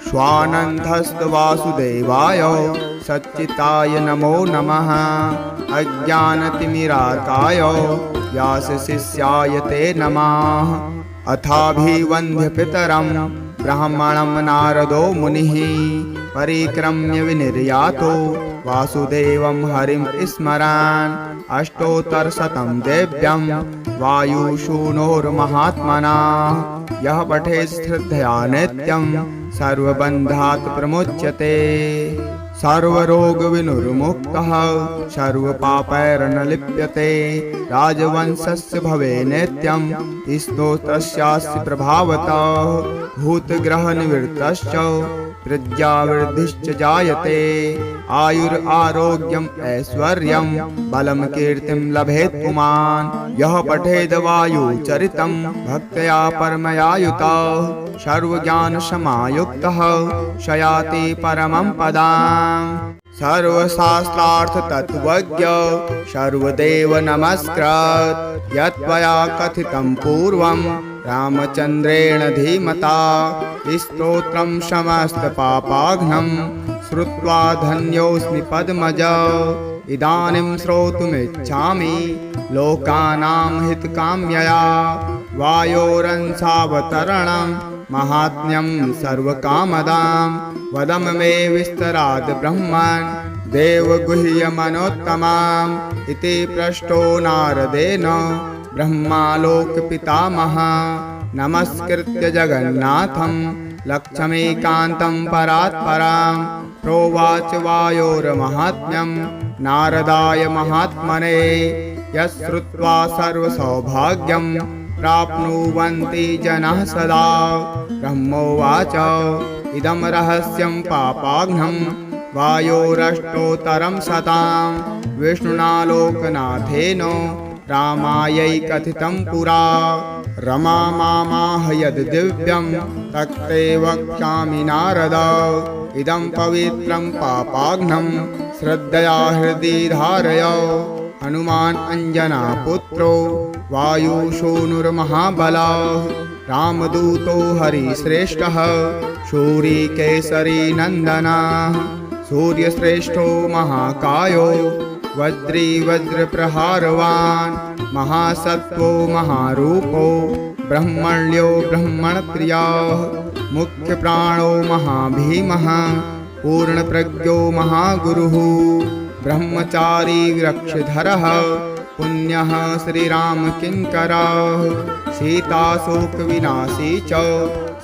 स्वानन्दस्तवासुदेवाय सच्चिताय नमो नमः अज्ञानतिमिरार्काय व्यासशिष्याय ते नमः अथाभिवन्द्यपितरं ब्राह्मणं नारदो मुनिः परिक्रम्य विनिर्यातो वासुदेवं हरिं स्मरन् अष्टोत्तरशतं देव्यं वायुशूनोर्महात्मना यः पठेत् श्रद्धया नित्यं सर्वबन्धात् प्रमुच्यते सर्वरोगविनुर्मुक्तः सर्वपापैर्न लिप्यते राजवंशस्य भवे नित्यं स्तोत्रस्यास्य प्रभावतः भूतग्रहनिवृत्तश्च प्रज्ञावृद्धिश्च जायते आयुरारोग्यम् ऐश्वर्यं बलं कीर्तिं लभेत् पुमान् यः पठेद् वायुचरितं भक्त्या परमयायुतः सर्वज्ञानसमायुक्तः शयाति परमं पदाम् सर्वशास्त्रार्थतत्त्वज्ञ सर्वदेव नमस्कृत् यत्त्वया कथितं पूर्वं रामचन्द्रेण धीमता स्तोत्रं समस्तपापाघ्नं श्रुत्वा धन्योऽस्मि पद्मज इदानीं श्रोतुमिच्छामि लोकानां हितकाम्यया वायोरंसावतरणं महात्म्यं सर्वकामदां वदम मे विस्तराद् ब्रह्मन् देवगुह्यमनोत्तमाम् इति पृष्टो नारदेन ब्रह्मालोकपितामहः नमस्कृत्य जगन्नाथं लक्ष्मीकान्तं परात्परां प्रोवाच वायोर्माहात्म्यं नारदाय महात्मने यश्रुत्वा सर्वसौभाग्यं प्राप्नुवन्ति जनाः सदा ब्रह्मोवाच इदं रहस्यं पापाघ्नं वायोरष्टोत्तरं शतां विष्णुना लोकनाथेन रामायै कथितं पुरा रमामाह यद् दिव्यं तत्ते वक्ष्यामि नारद इदं पवित्रं पापाघ्नं श्रद्धया हृदि धारय हनुमान् अंजनापुत्रो वायुशूनुर्महाबलः रामदूतो हरिश्रेष्ठः शूरीकेसरी नन्दनः सूर्यश्रेष्ठो महाकायो वज्री वज्रप्रहारवान् महासत्त्वो महारूपो ब्रह्मण्यो ब्रह्मणप्रियः मुख्यप्राणो महाभीमः पूर्णप्रज्ञो महागुरुः ब्रह्मचारी वृक्षधरः पुण्यः श्रीरामकिङ्करः सीताशोकविनाशी च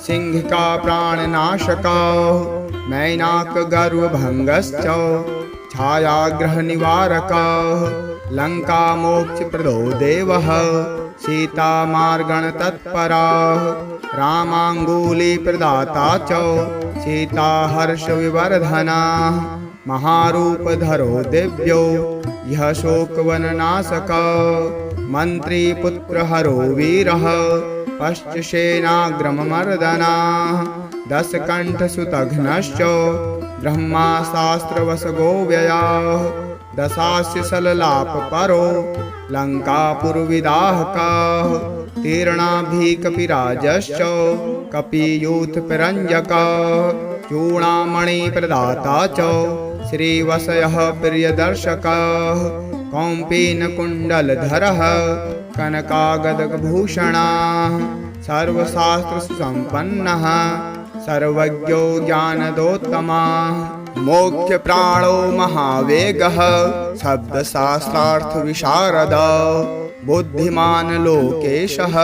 सिंहिका प्राणनाशकः मैनाकगर्वभङ्गश्च छायाग्रहनिवारकः लङ्कामोक्षप्रदो देवः सीतामार्गणतत्परः रामाङ्गुलीप्रदाता च सीताहर्षविवर्धनः महारूपधरो दिव्यो यः शोकवननाशक मन्त्री पुत्रहरो वीरः पश्चसेनाग्रममर्दनाः दशकण्ठसुतघ्नश्च ब्रह्माशास्त्रवशगो व्ययाः दशास्य सललापपरो लङ्कापुरविदाहकाः तीर्णाभिकपिराजश्च कपियूथपिरञ्जकाः चूडामणिप्रदाता च श्रीवशयः प्रियदर्शकाः कौम्पीनकुण्डलधरः कनकागदभूषणाः सर्वशास्त्रसुसम्पन्नः सर्वज्ञो ज्ञानदोत्तमाः मोक्षप्राणो महावेगः शब्दशास्त्रार्थविशारदा बुद्धिमान् लोकेशः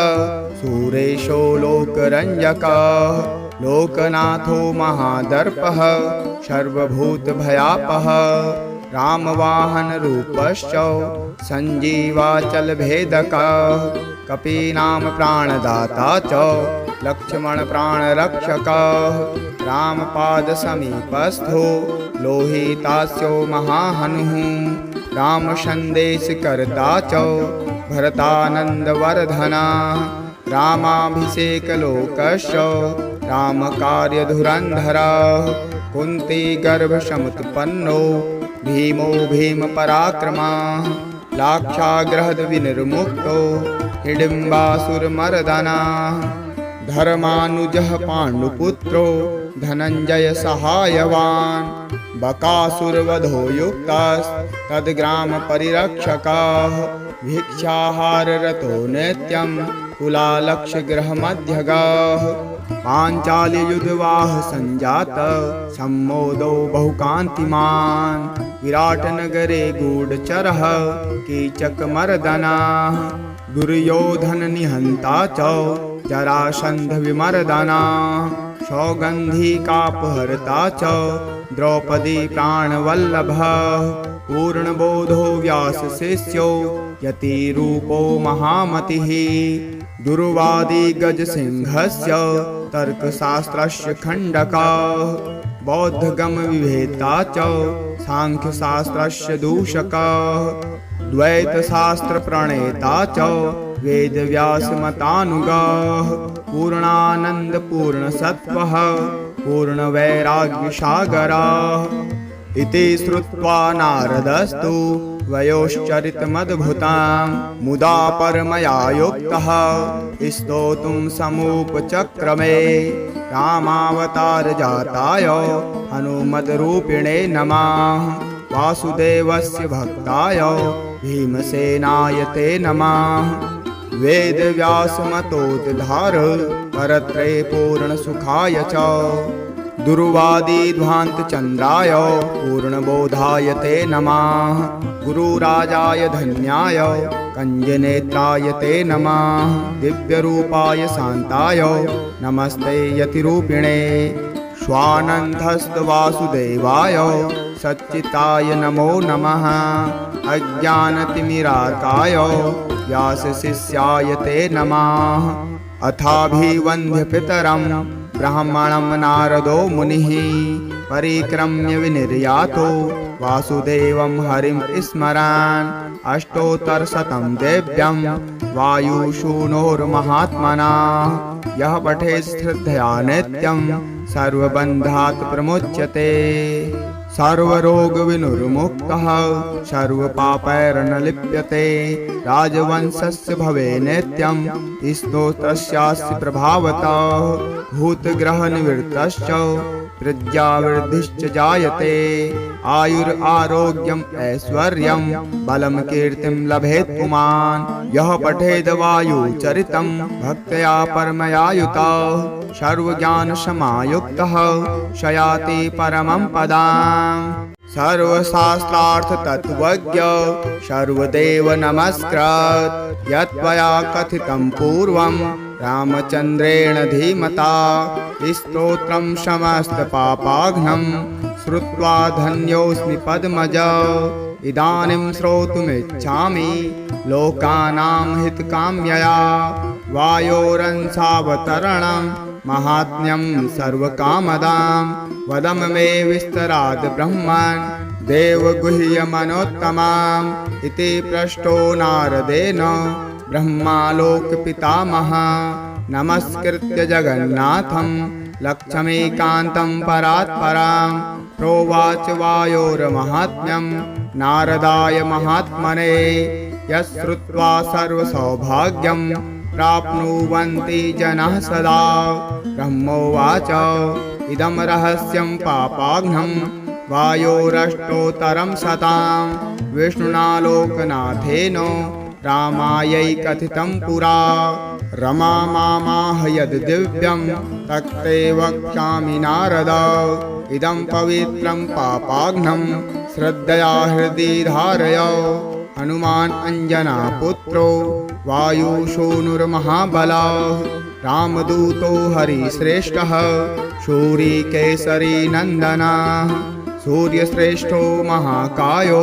सुरेशो लोकरञ्जकः लोकनाथो महादर्पः सर्वभूतभयापः रामवाहनरूपश्च सञ्जीवाचलभेदकः कपीनां प्राणदाता च लक्ष्मणप्राणरक्षकः रामपादसमीपस्थो लोहितास्यो महाहनुः रामसन्देशकर्ता च भरतानन्दवर्धनः रामाभिषेकलोकश्च रामकार्यधुरन्धरः कुन्तीगर्भसमुत्पन्नो भीमो भीमपराक्रमः लाक्षागृहविनिर्मुक्तो हिडिम्बासुरमर्दनः धर्मानुजः पाण्डुपुत्रो धनञ्जयसहायवान् बकासुरवधो युक्तस्तद्ग्रामपरिरक्षकः भिक्षाहाररतो नित्यं कुलालक्षगृहमध्यगः पाञ्चाल्ययुधवाह सञ्जात सम्मोदो बहुकान्तिमान् विराटनगरे गूढचरः कीचकमर्दनः दुर्योधननिहन्ता च जरासन्धविमर्दनः सौगन्धिकापहर्ता च द्रौपदी प्राणवल्लभः पूर्णबोधो व्यासशिष्यो यतिरूपो महामतिः दुर्वादी गजसिंहस्य तर्कशास्त्रस्य खण्डकः बौद्धगमविवेता च साङ्ख्यशास्त्रस्य दूषकः द्वैतशास्त्रप्रणेता च वेदव्यासमतानुगः पूर्णानन्दपूर्णसत्त्वः पूर्णवैराग्यसागरः इति श्रुत्वा नारदस्तु वयोश्चरितमद्भुतं मुदा परमया युक्तः स्तोतुं समुपचक्रमे रामावतारजाताय हनुमद्रूपिणे नमः वासुदेवस्य भक्ताय भीमसेनाय ते नमः वेदव्यासमतोद्धार परत्रे पूर्णसुखाय च दुर्वादिध्वान्तचन्द्राय पूर्णबोधाय ते नमः गुरुराजाय धन्याय कञ्जनेत्राय ते नमः दिव्यरूपाय शान्ताय नमस्ते यतिरूपिणे स्वानन्दस्तवासुदेवाय सच्चिताय नमो नमः अज्ञानतिमिरार्काय व्यासशिष्याय ते नमः अथाभिवन्द्यपितरं ब्राह्मणं नारदो मुनिः परिक्रम्य विनिर्यातो वासुदेवं हरिं स्मरन् अष्टोत्तरशतं देव्यं वायुशूनोर्महात्मनः यः पठेत् श्रद्धया नित्यं सर्वबन्धात् प्रमुच्यते सर्वरोगविनुर्मुक्तः सर्वपापैर्न लिप्यते राजवंशस्य भवे नित्यं स्तोत्रस्यास्य प्रभावतः भूतग्रहनिवृत्तश्च प्रज्ञावृद्धिश्च जायते आयुरारोग्यम् ऐश्वर्यं बलं कीर्तिं लभेत् पुमान् यः पठेद् वायुचरितं भक्त्या परमया युतः सर्वज्ञानसमायुक्तः शयाति परमं पदाम् सर्वशास्त्रार्थतत्त्वज्ञ सर्वदेव नमस्कृत् यत्त्वया कथितं पूर्वं रामचन्द्रेण धीमता स्तोत्रं समस्तपापाघ्नं श्रुत्वा धन्योऽस्मि पद्मज इदानीं श्रोतुमिच्छामि लोकानां हितकाम्यया वायोरंसावतरणं महात्म्यं सर्वकामदां वदम मे विस्तरात् ब्रह्मन् देवगुह्यमनोत्तमाम् इति पृष्टो नारदेन ब्रह्मालोकपितामहः नमस्कृत्य जगन्नाथं लक्ष्मीकान्तं परात्परां प्रोवाच वायोर्माहात्म्यं नारदाय महात्मने यश्रुत्वा सर्वसौभाग्यं प्राप्नुवन्ति जनाः सदा। ब्रह्मोवाच इदं रहस्यं पापाघ्नं वायोरष्टोत्तरं शतं विष्णुना लोकनाथेन रामायै कथितं पुरा। रमा मामाह यद् दिव्यं तत्ते वक्ष्यामि नारद इदं पवित्रं पापाघ्नं श्रद्धया हृदि धारय। हनुमान् अंजना पुत्रो वायुसूनुर्महाबलः रामदूतो हरिश्रेष्ठः शूरी केसरी नन्दनः सूर्यश्रेष्ठो महाकायो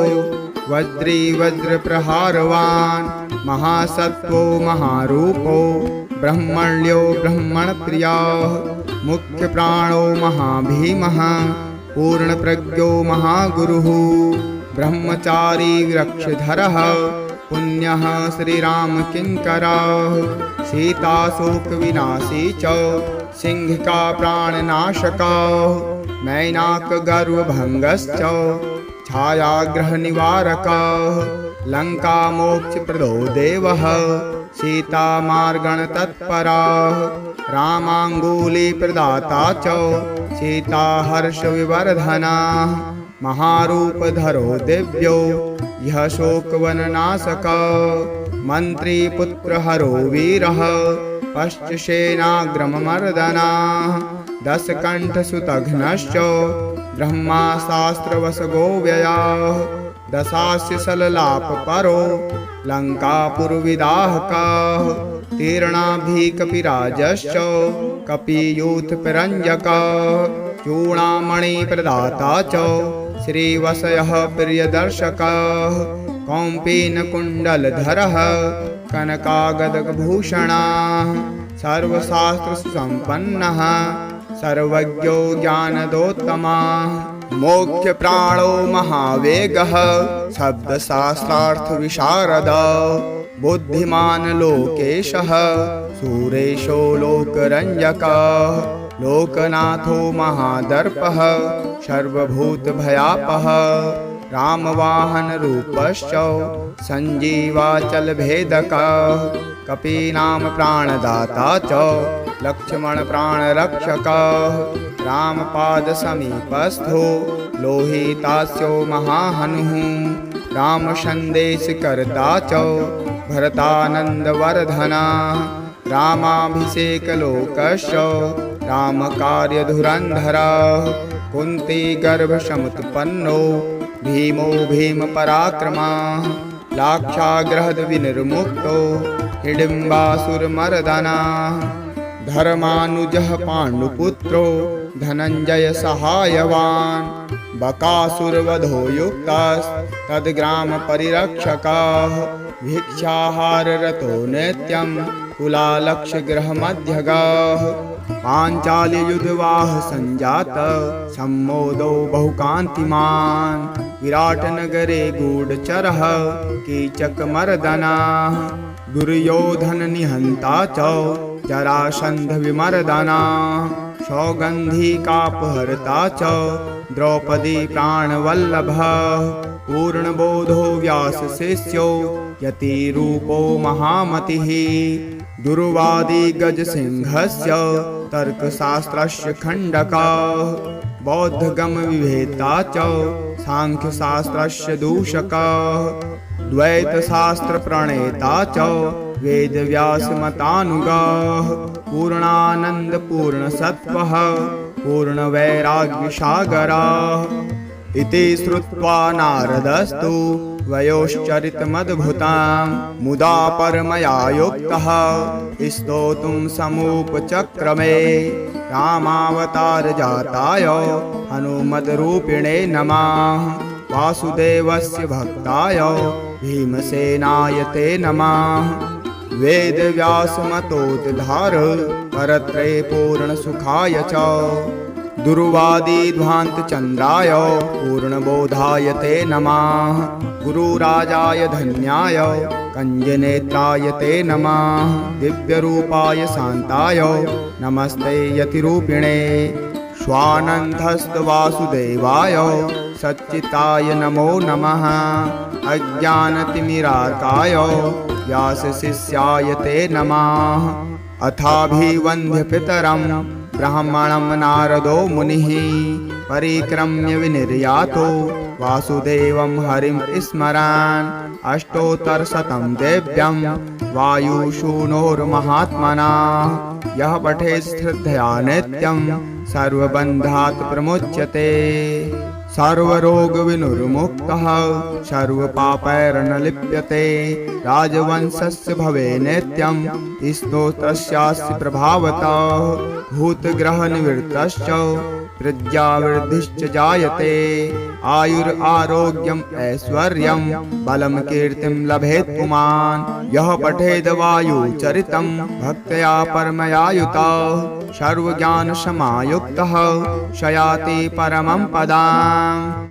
वज्री वज्रप्रहारवान् महासत्त्वो महारूपो ब्रह्मण्यो ब्रह्मणप्रियः मुख्यप्राणो महाभीमः पूर्णप्रज्ञो महागुरुः ब्रह्मचारी वृक्षधरः पुण्यः श्रीरामकिङ्करः सीताशोकविनाशी च सिंहिका प्राणनाशकः नैनाकगर्वभङ्गश्च छायाग्रहनिवारकः लङ्कामोक्षप्रदो देवः सीतामार्गणतत्परः रामाङ्गुलीप्रदाता च सीताहर्षविवर्धनः महारूपधरो दिव्यो यः शोकवननाशकः मन्त्रीपुत्रहरो वीरः पश्चसेनाग्रममर्दनः दशकण्ठसुतघ्नश्च ब्रह्माशास्त्रवशगो व्ययः दशास्य सललापपरो लङ्कापुरविदाहकः तीर्णाभिकपिराजश्च कपियूथपिरञ्जकः चूडामणिप्रदाता च श्रीवशयः प्रियदर्शकः कौम्पीनकुण्डलधरः कनकागदभूषणः सर्वशास्त्रसुसम्पन्नः सर्वज्ञो ज्ञानदोत्तमः मोक्षप्राणो महावेगः शब्दशास्त्रार्थविशारदः बुद्धिमान् लोकेशः सुरेशो लोकरञ्जकः लोकनाथो महादर्पः सर्वभूतभयापः रामवाहनरूपश्च सञ्जीवाचलभेदकः कपीनाम प्राणदाता च लक्ष्मणप्राणरक्षकः रामपादसमीपस्थो लोहितास्यो महाहनुः रामसन्देशकर्ता च भरतानन्दवर्धनः रामाभिषेकलोकश्च रामकार्यधुरन्धरः कुन्तीगर्भसमुत्पन्नो भीमो भीमपराक्रमः लाक्षाग्रहद्विनिर्मुक्तो हिडिम्बासुरमर्दनः धर्मानुजः पाण्डुपुत्रो धनञ्जयसहायवान् बकासुरवधो युक्तस्तद्ग्रामपरिरक्षकः भिक्षाहाररतो नित्यं कुलालक्षगृहमध्यगः पाञ्चाल्ययुधवाह सञ्जातः सम्मोदो बहुकान्तिमान् विराटनगरे गूढचरः कीचकमर्दनः दुर्योधननिहन्ता च जरासन्धविमर्दनः सौगन्धिकापहर्ता च द्रौपदी प्राणवल्लभः पूर्णबोधो व्यासशिष्यो यतिरूपो महामतिः दुर्वादी गजसिंहस्य तर्कशास्त्रस्य खण्डकः बौद्धगमविवेता च सांख्यशास्त्रस्य दूषकः द्वैतशास्त्रप्रणेता च वेदव्यासमतानुगः पूर्णानन्दपूर्णसत्त्वः पूर्णवैराग्यसागरः इति श्रुत्वा नारदस्तु वयोश्चरितमद्भुतं मुदा परमया युक्तः स्तोतुं समुपचक्रमे रामावतारजाताय हनुमद्रूपिणे नमः वासुदेवस्य भक्ताय भीमसेनाय ते नमः वेदव्यासमतोद्धार परत्रे पूर्णसुखाय च दुर्वादिध्वान्तचन्द्राय पूर्णबोधाय ते नमः गुरुराजाय धन्याय कञ्जनेत्राय ते नमः दिव्यरूपाय शान्ताय नमस्ते यतिरूपिणे स्वानन्दस्तवासुदेवाय सच्चिताय नमो नमः अज्ञानतिमिरार्काय व्यासशिष्याय ते नमः अथाभिवन्द्यपितरं ब्राह्मणं नारदो मुनिः परिक्रम्य विनिर्यातो वासुदेवं हरिं स्मरन् अष्टोत्तरशतं देव्यं वायुशूनोर्महात्मना यः पठेत् श्रद्धया नित्यं सर्वबन्धात् प्रमुच्यते सर्वरोगविनुर्मुक्तः सर्वपापैर्न लिप्यते राजवंशस्य भवे नित्यं स्तोत्रस्यास्य प्रभावतः भूतग्रहनिवृत्तश्च प्रज्ञावृद्धिश्च जायते आयुरारोग्यम् ऐश्वर्यं बलं कीर्तिं लभेत् पुमान् यः पठेद् वायुचरितं भक्त्या परमया युतः सर्वज्ञानसमायुक्तः स याति परमं पदम्।